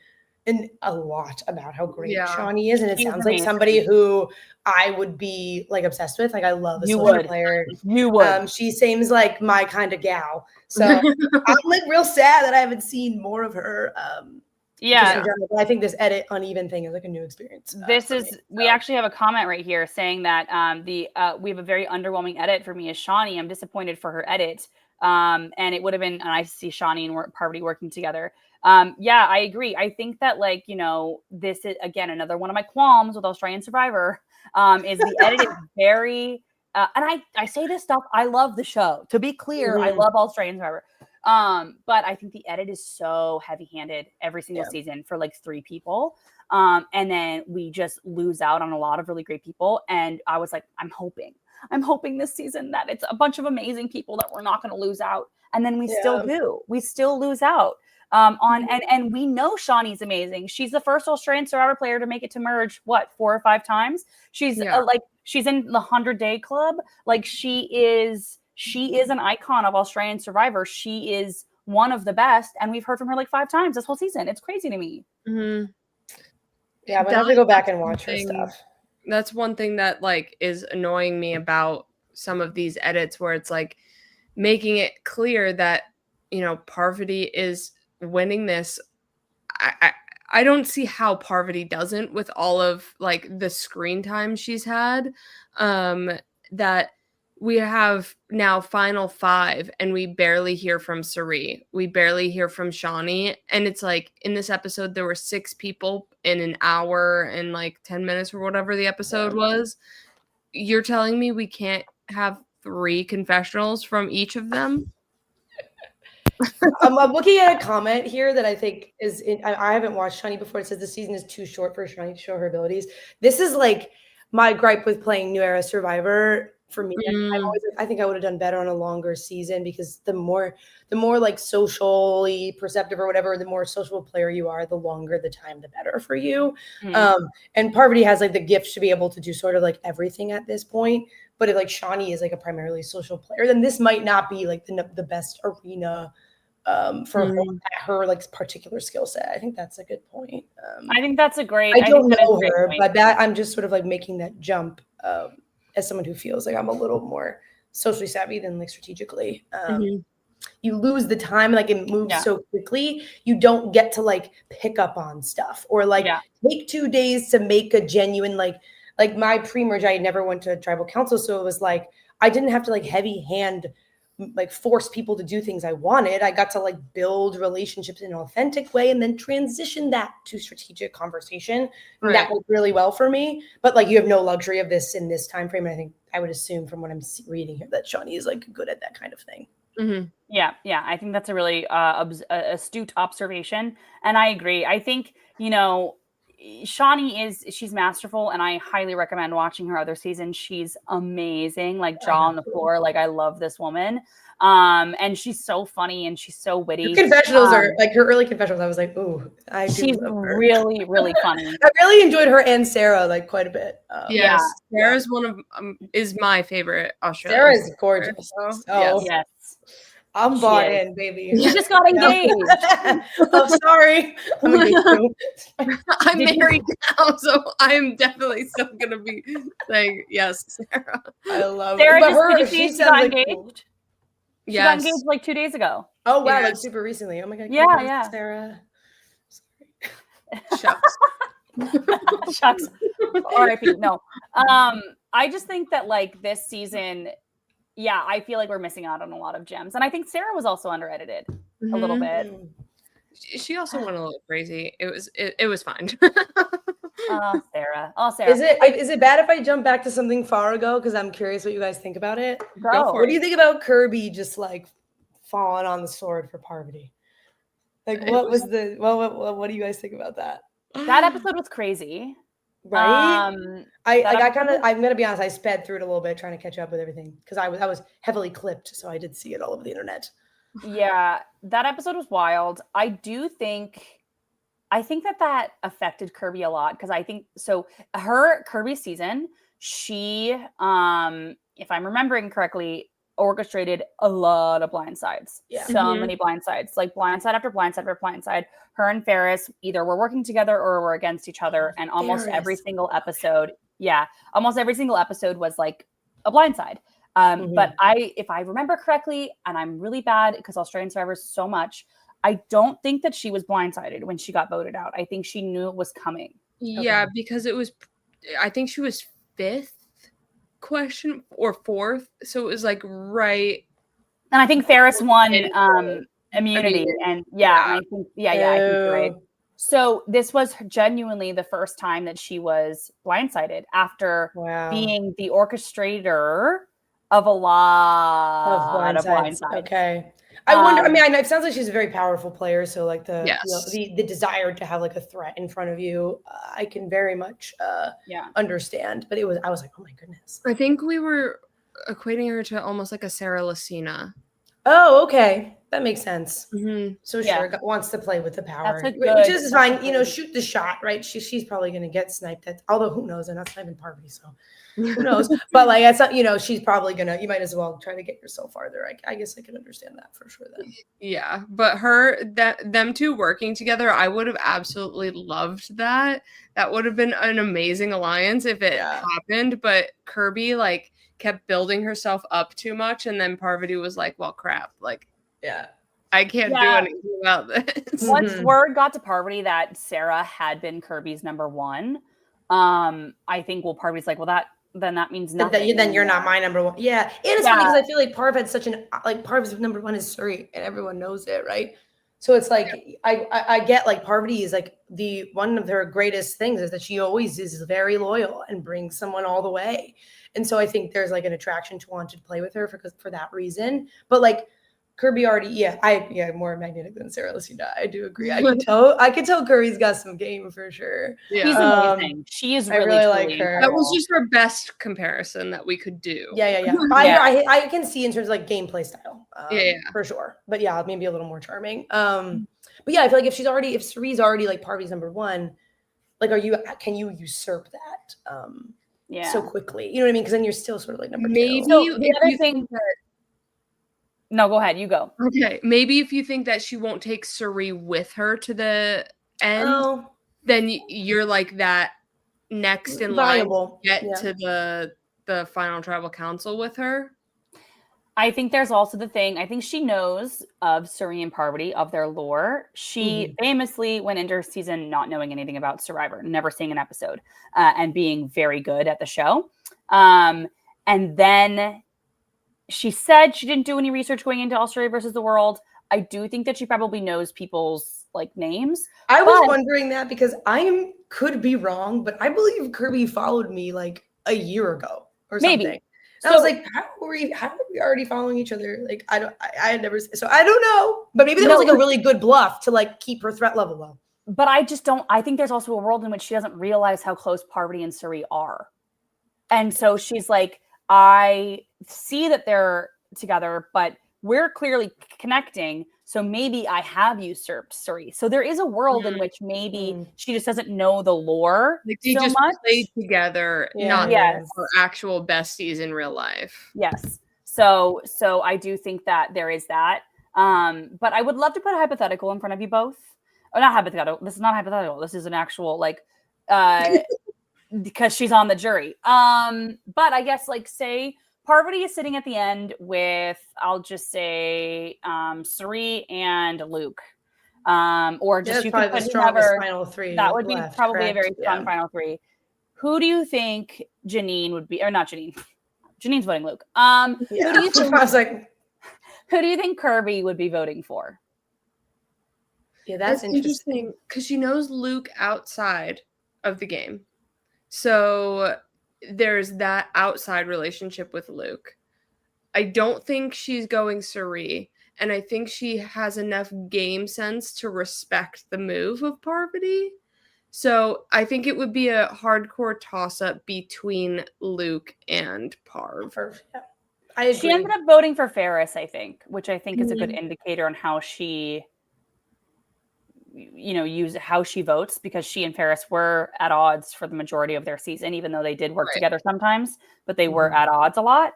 a lot about how great Shaunie is, and it sounds like somebody who I would be like obsessed with. Like I love a social player. You would. She seems like my kind of gal. So I'm like real sad that I haven't seen more of her. But I think this edit uneven thing is like a new experience. We actually have a comment right here saying that we have a very underwhelming edit for me as Shaunie. I'm disappointed for her edit. And it would have been nice to see Shaunie and Parvati working together. I agree. I think that this is again another one of my qualms with Australian Survivor is the edit is very and I say this stuff, I love the show. To be clear, I love Australian Survivor. But I think the edit is so heavy-handed every single season for like 3 people. And then we just lose out on a lot of really great people. And I was like, I'm hoping this season that it's a bunch of amazing people that we're not going to lose out. And then we still do. We still lose out. And we know Shaunie's amazing. She's the first Australian Survivor player to make it to merge 4 or 5 times. She's she's in the 100-day club. Like she is an icon of Australian Survivor. She is one of the best, and we've heard from her like 5 times this whole season. It's crazy to me. Mm-hmm. Yeah, but I have to go back and watch her stuff. That's one thing that like is annoying me about some of these edits, where it's like making it clear that Parvati is winning this. I don't see how Parvati doesn't, with all of like the screen time she's had. That we have now final 5 and we barely hear from Sari. We barely hear from Shaunie. And it's like in this episode, there were 6 people in an hour and like 10 minutes or whatever the episode was. You're telling me we can't have 3 confessionals from each of them? I'm looking at a comment here that I think is I haven't watched Shaunie before. It says the season is too short for Shaunie to show her abilities. This is like my gripe with playing New Era Survivor for me. I think I would have done better on a longer season, because the more like socially perceptive or whatever, the more social player you are, the longer the time, the better for you. And Parvati has like the gift to be able to do sort of like everything at this point. But if like Shaunie is like a primarily social player, then this might not be like the best arena for her like particular skill set. I think that's a good point. I think that's a great. I don't know her, but that I'm just sort of like making that jump as someone who feels like I'm a little more socially savvy than like strategically. You lose the time, like it moves so quickly. You don't get to like pick up on stuff or like take 2 days to make a genuine like my pre-merge. I never went to tribal council, so it was like I didn't have to like heavy hand like force people to do things I wanted. I got to like build relationships in an authentic way and then transition that to strategic conversation. Right. That worked really well for me. But like you have no luxury of this in this time frame. And I think I would assume from what I'm reading here that Shaunie is like good at that kind of thing. Yeah. I think that's a really astute observation. And I agree. I think, Shaunie she's masterful, and I highly recommend watching her other seasons. She's amazing, like jaw on the floor. Like I love this woman. And she's so funny and she's so witty. Her confessionals are like her early confessionals. I was like, ooh, she's really, really funny. I really enjoyed her and Sarah like quite a bit. Sarah's one of is my favorite Australian. Sarah's gorgeous. Yes. I'm bought in, baby. She just got engaged. I'm sorry. I'm engaged. I'm married now, so I'm definitely still gonna be saying yes, Sarah. I love Sarah. She got engaged. Cool. She got engaged like 2 days ago. Oh wow, like super recently. Oh my god. Yeah. Sarah. Sorry. Shucks. R.I.P. No. I just think that like this season. Yeah, I feel like we're missing out on a lot of gems. And I think Sarah was also under-edited a little bit. She also went a little crazy. It was fine. Sarah. Is it bad if I jump back to something far ago? Because I'm curious what you guys think about it. What do you think about Kirby just like falling on the sword for Parvati? Like what do you guys think about that? That episode was crazy. Right. I'm gonna be honest, I sped through it a little bit trying to catch up with everything because I was heavily clipped, so I did see it all over the internet. Yeah, that episode was wild. I think that affected Kirby a lot, because I think so her Kirby season, she if I'm remembering correctly, orchestrated a lot of blindsides. Yeah. So many blindsides, like blindside after blindside after blindside. Her and Ferris either were working together or were against each other. And almost every single episode, was like a blindside. But if I remember correctly, and I'm really bad because Australian Survivor is so much, I don't think that she was blindsided when she got voted out. I think she knew it was coming. Yeah, because I think she was 5th question or 4th. So it was like right. And I think Ferris won immunity. And I think, I think you're right. So this was genuinely the first time that she was blindsided after being the orchestrator of a lot of blindsides. Okay. I wonder, I mean, it sounds like she's a very powerful player. So like the desire to have like a threat in front of you, I can very much understand. But I was like, oh my goodness. I think we were equating her to almost like a Sarah Lucina. Oh, okay. That makes sense. Mm-hmm. So sure, wants to play with the power, which is fine. You know, shoot the shot, right? She's probably going to get sniped. Although who knows? I'm not sniping Parvati, so who knows? But like, that's not, you know, she's probably gonna. You might as well try to get yourself farther. I guess I can understand that for sure. Then. Yeah, but them two working together, I would have absolutely loved that. That would have been an amazing alliance if it happened. But Kirby like kept building herself up too much, and then Parvati was like, "Well, crap, like." Yeah. I can't do anything about this. Once word got to Parvati that Sarah had been Kirby's number 1, I think Parvati's like, well, that means nothing. Then you're not my number 1. Yeah. And it's funny because I feel like Parv had such Parv's number 1 is Suri, and everyone knows it, right? So it's like I get like Parvati is like one of her greatest things is that she always is very loyal and brings someone all the way. And so I think there's like an attraction to want to play with her for that reason. But like Kirby already, more magnetic than Sarah Lucina. I do agree. I can tell Kirby's got some game for sure. Yeah. She's amazing. She is really like her. That was just her best comparison that we could do. Yeah. I can see in terms of like gameplay style. For sure. But yeah, maybe a little more charming. But yeah, I feel like if Suri's already like Parvati's number 1, like can you usurp that so quickly? You know what I mean? Because then you're still sort of like number 2. So the other thing No, go ahead. You go. Okay. Maybe if you think that she won't take Suri with her to the end, then you're like that next in line to get to the final tribal council with her. I think there's also the thing. I think she knows of Suri and Parvati, of their lore. She famously went into her season not knowing anything about Survivor, never seeing an episode, and being very good at the show. And then she said she didn't do any research going into Australia versus the world. I do think that she probably knows people's like names. I was wondering that because I could be wrong, but I believe Kirby followed me like a year ago or something. Maybe. And I was like, how are we already following each other? Like, I had never, so I don't know, but maybe that was like a really good bluff to like keep her threat level low. But I think there's also a world in which she doesn't realize how close Parvati and Suri are. And so she's like, I see that they're together, but we're clearly connecting. So maybe I have usurped Suri. So there is a world in which maybe she just doesn't know the lore. Like they just played together, not for actual besties in real life. Yes. So I do think that there is that. But I would love to put a hypothetical in front of you both. Oh, not hypothetical. This is not hypothetical. This is an actual like because she's on the jury. But I guess like say Parvati is sitting at the end with, I'll just say, Suri and Luke. Or just you could put whoever. Final 3 that would be probably a very strong final 3. Who do you think Janine would be? Or not Janine. Janine's voting Luke. Who do you think? I was like, who do you think Kirby would be voting for? Yeah, that's interesting because she knows Luke outside of the game. So there's that outside relationship with Luke. I don't think she's going Suri, and I think she has enough game sense to respect the move of Parvati. So I think it would be a hardcore toss-up between Luke and Parv. Yeah. She ended up voting for Ferris, I think, which I think is a good indicator on how she use how she votes, because she and Ferris were at odds for the majority of their season, even though they did work together sometimes, but they were at odds a lot.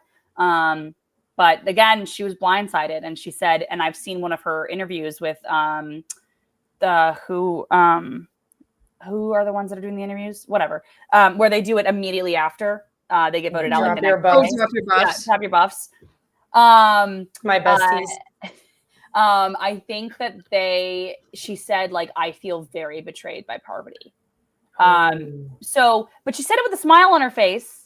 But again, she was blindsided, and she said, and I've seen one of her interviews with who are the ones that are doing the interviews? Whatever. Where they do it immediately after they get voted out. Like the next day. Drop your buffs. Yeah, drop your buffs. My besties. I think that she said, like, I feel very betrayed by Parvati. But she said it with a smile on her face.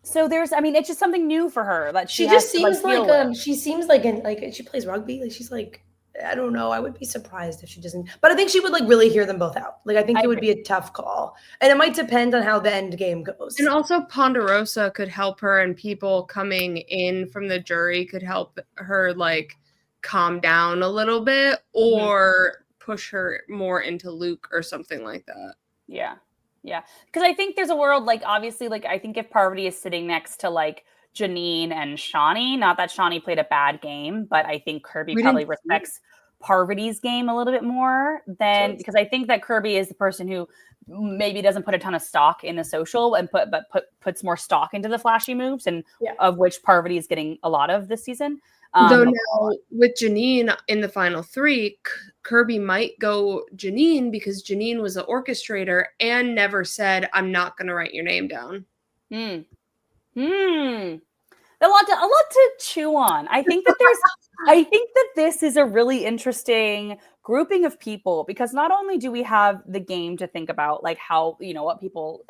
So it's just something new for her that she just seems like she seems like she plays rugby. Like she's like, I don't know. I would be surprised if she doesn't, but I think she would like really hear them both out. Like I think it would be a tough call, and it might depend on how the end game goes. And also Ponderosa could help her, and people coming in from the jury could help her like calm down a little bit, or push her more into Luke or something like that. Yeah. Because I think there's a world, like, obviously, like, I think if Parvati is sitting next to, like, Janine and Shaunie, not that Shaunie played a bad game, but I think Kirby probably respects Parvati's game a little bit more than, because I think that Kirby is the person who maybe doesn't put a ton of stock in the social and puts more stock into the flashy moves, and of which Parvati is getting a lot of this season. Though now with Janine in the final 3, Kirby might go Janine because Janine was the orchestrator and never said, I'm not going to write your name down. A lot to chew on. I think that this is a really interesting grouping of people, because not only do we have the game to think about, like how people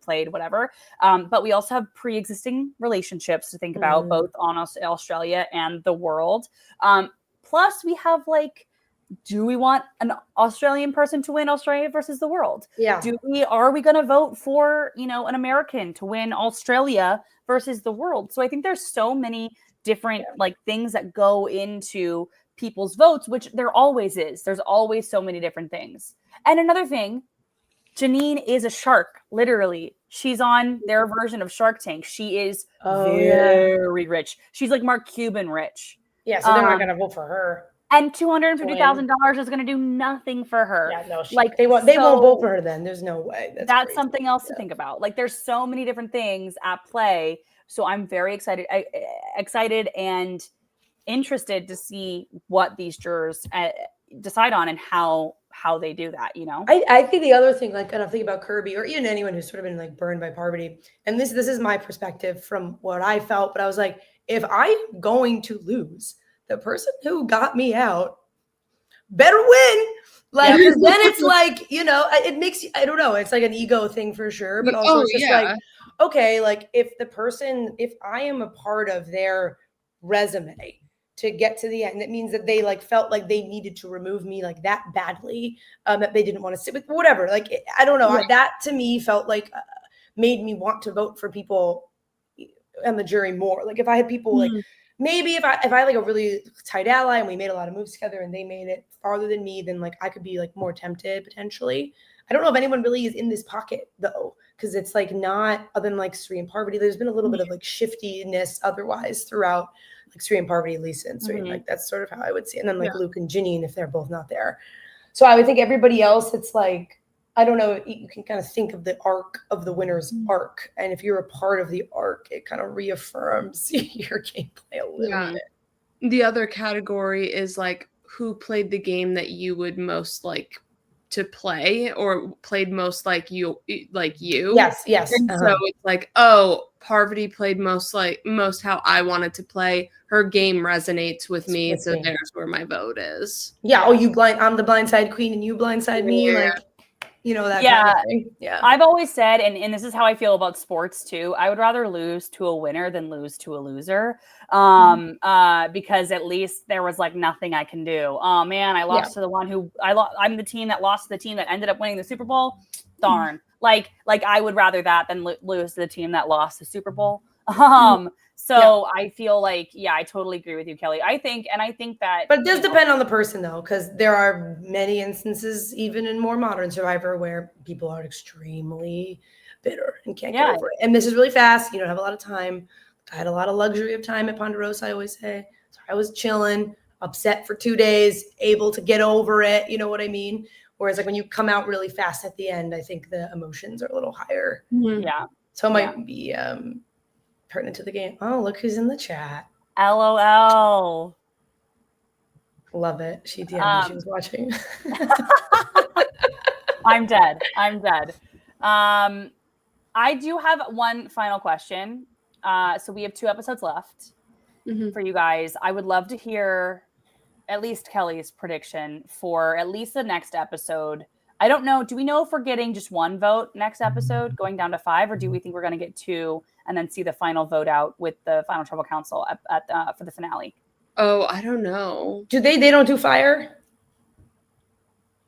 played, whatever, but we also have pre-existing relationships to think about, both on Australia and the world. Plus we have, like, do we want an Australian person to win Australia versus the world? Yeah. Are we going to vote for, an American to win Australia versus the world? So I think there's so many different like things that go into people's votes, which there always is. There's always so many different things. And another thing, Janine is a shark, literally. She's on their version of Shark Tank. She is very rich. She's like Mark Cuban rich. Yeah, so they're not going to vote for her. And $250,000 is going to do nothing for her. Yeah, no, they won't vote for her then. There's no way. That's something else to think about. Like, there's so many different things at play. So I'm very excited and interested to see what these jurors decide on and how they do that, I think the other thing, like, and I'm thinking about Kirby or even anyone who's sort of been like burned by Parvati, and this is my perspective from what I felt, but I was like, if I'm going to lose, the person who got me out better win. Like, then it's like, it makes you, I don't know, it's like an ego thing for sure, but also it's just like, okay, like if I am a part of their resume to get to the end, it means that they like felt like they needed to remove me like that badly, that they didn't want to sit with, whatever. Like, I don't know. That to me felt like made me want to vote for people on the jury more. Like if I had people like, maybe if I had like a really tight ally and we made a lot of moves together and they made it farther than me, then like I could be like more tempted potentially. I don't know if anyone really is in this pocket though, because it's like not, other than like Sri and Parvati, there's been a little bit of like shiftiness otherwise throughout like Sri and Parvati, Lisa and Sri. Like that's sort of how I would see it. And then like Luke and Janine if they're both not there. So I would think everybody else, it's like, I don't know, you can kind of think of the arc of the winner's arc. And if you're a part of the arc, it kind of reaffirms your gameplay a little bit. The other category is like who played the game that you would most like to play or played most like you. Yes. And so it's like, oh, Parvati played most how I wanted to play. Her game resonates with me. So there's where my vote is. Yeah. Oh, I'm the blindside queen and you blindside me. Like, that kind of thing. Yeah. I've always said, and this is how I feel about sports too, I would rather lose to a winner than lose to a loser. Because at least there was like nothing I can do. Oh man, I lost to the one who I'm the team that lost to the team that ended up winning the Super Bowl. Darn. Like I would rather that than lose to the team that lost the Super Bowl. So I feel like, I totally agree with you, Kelly. I think that. But it does depend on the person, though, because there are many instances, even in more modern Survivor, where people are extremely bitter and can't get over it. And this is really fast. You don't have a lot of time. I had a lot of luxury of time at Ponderosa, I always say. So I was chilling, upset for 2 days, able to get over it. You know what I mean? Whereas like when you come out really fast at the end, I think the emotions are a little higher. Yeah. So it might be pertinent to the game. Oh, look who's in the chat. LOL. Love it. She DM'd me. She was watching. I'm dead. I do have one final question. So we have 2 episodes left for you guys. I would love to hear at least Kellie's prediction for at least the next episode. I don't know. Do we know if we're getting just 1 vote next episode, going down to 5, or do we think we're going to get 2 and then see the final vote out with the final Tribal Council for the finale? Oh, I don't know. Do they don't do fire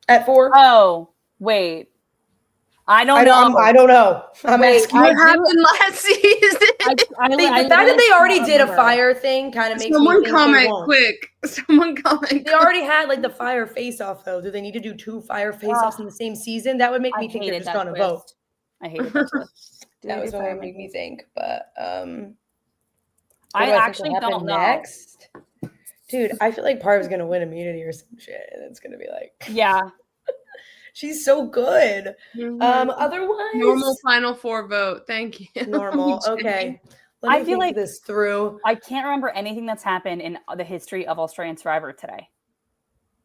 at 4? Oh, wait. I don't know. I don't know. I'm asking. What happened last season? The fact that they already did a fire thing kind of makes Someone me think comment quick. Someone comment. They already had like the fire face-off though. Do they need to do 2 fire face-offs in the same season? That would make me think they're just going to vote. I hated that twist. That was what would make me think. But I actually don't know. Next? Dude, I feel like Parv's going to win immunity or some shit. And it's going to be like... Yeah. She's so good. Otherwise... Normal final 4 vote. Thank you. Normal. Okay. I feel like this through. I can't remember anything that's happened in the history of Australian Survivor today.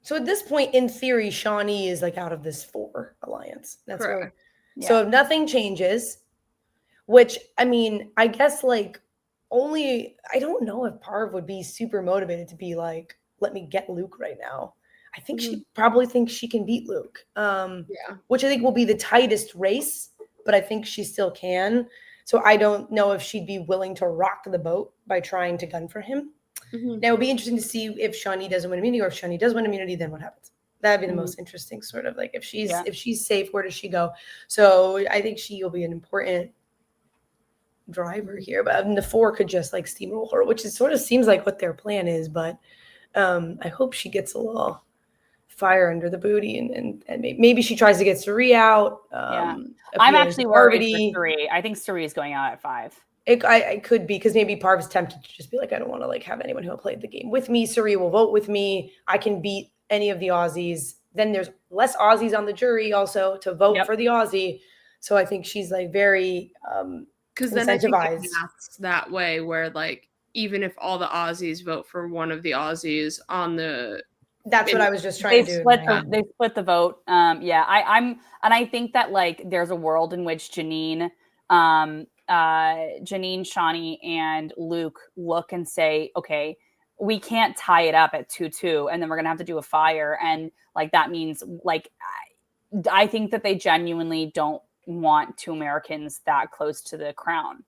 So at this point, in theory, Shaunie is like out of this 4 alliance. That's correct. Yeah. So if nothing changes, which I mean, I guess like only I don't know if Parv would be super motivated to be like, let me get Luke right now. I think she probably thinks she can beat Luke. Which I think will be the tightest race, but I think she still can. So I don't know if she'd be willing to rock the boat by trying to gun for him. Now it would be interesting to see if Shaunie doesn't win immunity, or if Shaunie does win immunity, then what happens? That'd be the most interesting sort of like if she's safe, where does she go? So I think she will be an important driver here. But I mean, the 4 could just like steamroll her, which is sort of seems like what their plan is. But I hope she gets a little fire under the booty and maybe she tries to get Suri out. I'm actually worried for Suri. I think Suri is going out at 5. It could be because maybe Parv's tempted to just be like, I don't want to like have anyone who played the game with me. Suri will vote with me. I can beat any of the Aussies. Then there's less Aussies on the jury also to vote for the Aussie. So I think she's like very because then I think it's that way where like even if all the Aussies vote for one of the Aussies on the that's what I was just trying to do. They split the vote. I think that like there's a world in which Janine, Shaunie, and Luke look and say, okay, we can't tie it up at 2-2, and then we're gonna have to do a fire, and like that means like I think that they genuinely don't want 2 Americans that close to the crown,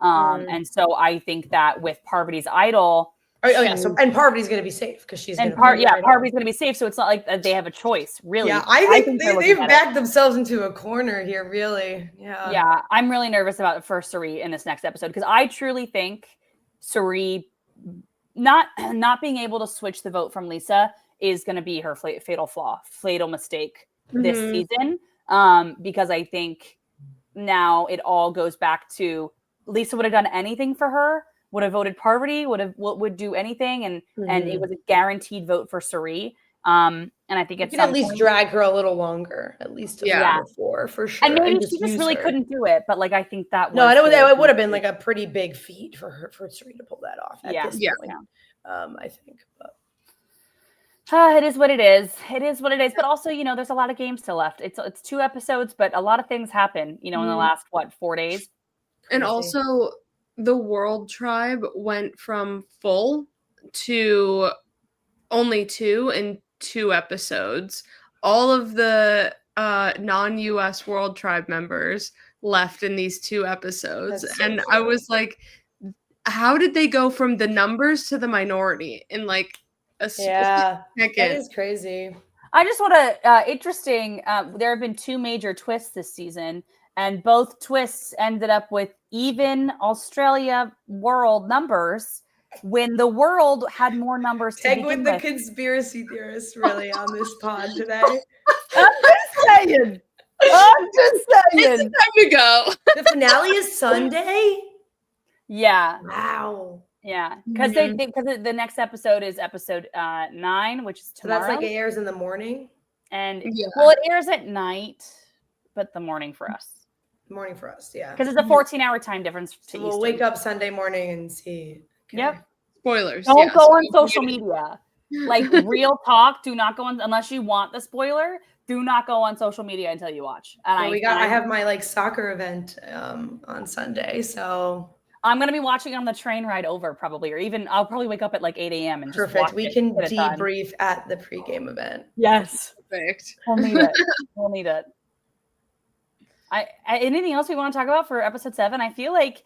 and so I think that with Parvati's idol. So and Parvati's going to be safe because she's Parvati's going to be safe. So it's not like they have a choice, really. Yeah, I think they've backed themselves into a corner here, really. Yeah. Yeah, I'm really nervous about first Suri in this next episode because I truly think Suri not being able to switch the vote from Lisa is going to be her fatal mistake this season. Because I think now it all goes back to Lisa would have done anything for her. Would have voted Parvati, would do anything, and it was a guaranteed vote for Suri. And I think it's at least drag her a little longer, at least before for sure. And maybe she just really couldn't do it, but like I think that I know it would have been like a pretty big feat for Suri to pull that off. At this point. I think. But. It is what it is. It is what it is. But also, there's a lot of games still left. It's 2 episodes, but a lot of things happen. In the last 4 days, and also. The World Tribe went from full to only 2 in 2 episodes. All of the non-US World Tribe members left in these 2 episodes. And I was like, how did they go from the numbers to the minority in like a second? That is crazy. I just want to, interesting, there have been 2 major twists this season. And both twists ended up with even Australia world numbers when the world had more numbers to begin with. The conspiracy theorists really on this pod today. I'm just saying. It's time to go. The finale is Sunday? Yeah. Wow. Yeah. Because the next episode is episode 9, which is tomorrow. So that's like it airs in the morning? And well, it airs at night, but the morning for us. Morning for us, yeah. Because it's a 14-hour time difference to So we'll Eastern. wake up Sunday morning and see. Okay. Yep. Spoilers. Don't go on so social media. Like real talk, do not go on unless you want the spoiler. Do not go on social media until you watch. And Well, I have my like soccer event on Sunday, so I'm gonna be watching on the train ride over probably, or even I'll probably wake up at like 8 a.m. and just perfect. watch We it, can get it done. debrief at the pregame event. Yes, Perfect. we'll need it. We'll need it. Anything else we want to talk about for episode 7? I feel like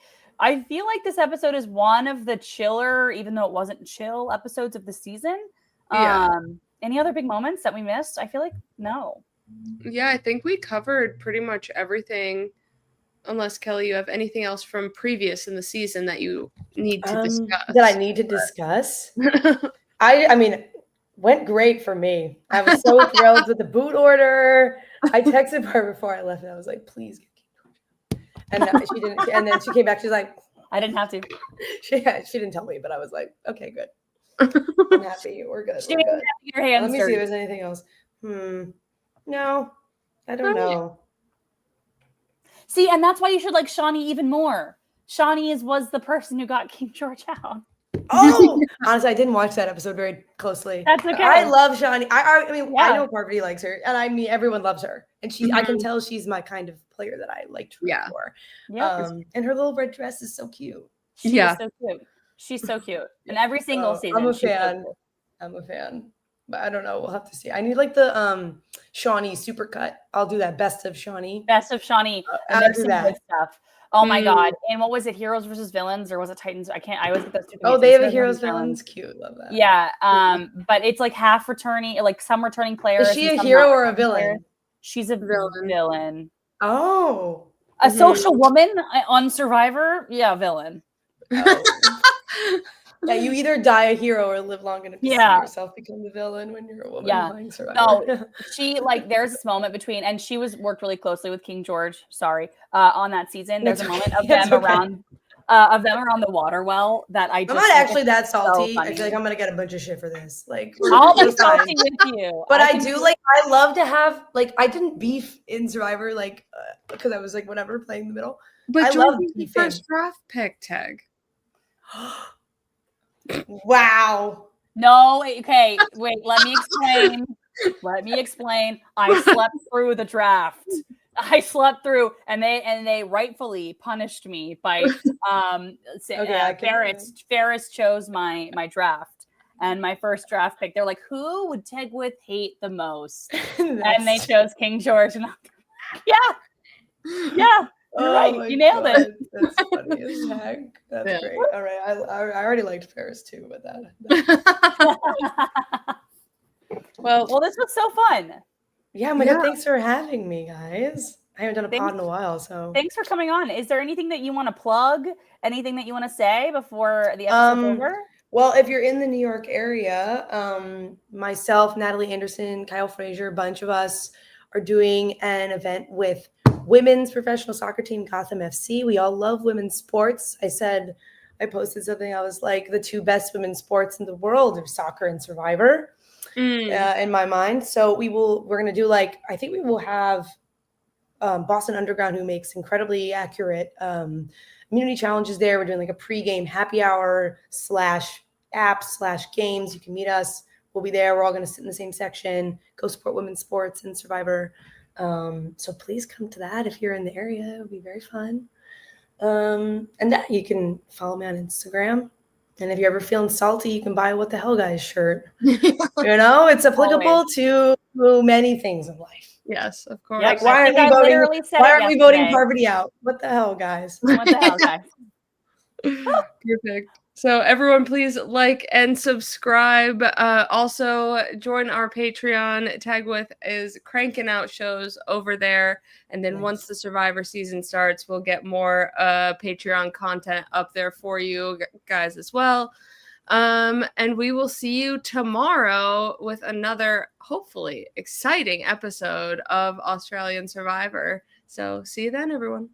this episode is one of the chiller, even though it wasn't chill, episodes of the season. Yeah. Any other big moments that we missed? I feel like no. Yeah, I think we covered pretty much everything. Unless Kelly, you have anything else from previous in the season that you need to discuss? That I need to discuss? I mean, went great for me. I was so thrilled with the boot order. I texted her before I left, and I was like, "Please get King George." And she didn't. And then she came back. She's like, "I didn't have to." She didn't tell me, but I was like, "Okay, good. I'm happy. We're good. She We're didn't good." have your hands Let me dirty. see if there's anything else. No, I don't know. See, and that's why you should like Shaunie even more. Shaunie was the person who got King George out. Oh, honestly, I didn't watch that episode very closely. That's okay. I love Shaunie. I mean, Yeah. I know Parvati likes her, and I mean, everyone loves her, and I can tell she's my kind of player that I like to root for. Yeah. And her little red dress is so cute. She is so cute. She's so cute. And every single season, I'm a fan. I'm a fan. But I don't know. We'll have to see. I need like the Shaunie supercut. I'll do that. Best of Shaunie. Best of Shaunie. And there's some good stuff. Oh my god. And what was it? Heroes versus villains, or was it Titans? I always get those two. Oh, they have a heroes villains. Cute. Love that. Yeah. But it's like half returning, like some returning players. Is she a hero or a villain? Players. She's a villain. Oh. A social woman on Survivor? Yeah, villain. Oh. Yeah, you either die a hero or live long enough to see yourself become the villain when you're a woman playing Survivor. No, she there's this moment between, and she worked really closely with King George. On that season, there's a moment of them around the water well that I just. I'm not actually that salty. So I feel like I'm gonna get a bunch of shit for this. Like, I'll be salty with you. But I do like. I love to have I didn't beef in Survivor because I was whatever playing the middle. But I love the first draft pick tag. Wow. No, okay, wait, let me explain. I slept through the draft. I slept through, and they rightfully punished me by Ferris chose my draft and my first draft pick. They're like, who would Tegwith hate the most? And they chose King George, and yeah. You're right. You nailed it. That's funny as heck. That's great. All right. I already liked Ferris too, but that. Well, this was so fun. Yeah, God, thanks for having me, guys. I haven't done a pod in a while, so thanks for coming on. Is there anything that you want to plug? Anything that you want to say before the episode's over? Well, if you're in the New York area, myself, Natalie Anderson, Kyle Frazier, a bunch of us are doing an event with women's professional soccer team Gotham FC. We all love women's sports. I posted something. I was like, the two best women's sports in the world are soccer and Survivor, in my mind. So we're going to do I think we will have Boston Underground, who makes incredibly accurate immunity challenges there. We're doing a pregame happy hour /app/games. You can meet us. We'll be there. We're all going to sit in the same section, go support women's sports and Survivor. So please come to that if you're in the area. It'll be very fun. And you can follow me on Instagram. And if you're ever feeling salty, you can buy a What the Hell Guys shirt. It's applicable to many things in life. Yes, of course. Like, why aren't we voting Parvati out? What the hell, guys? What the hell, guys? Perfect. So everyone, please like and subscribe. Also, join our Patreon. Tegwith is cranking out shows over there. And then once the Survivor season starts, we'll get more Patreon content up there for you guys as well. And we will see you tomorrow with another, hopefully, exciting episode of Australian Survivor. So see you then, everyone.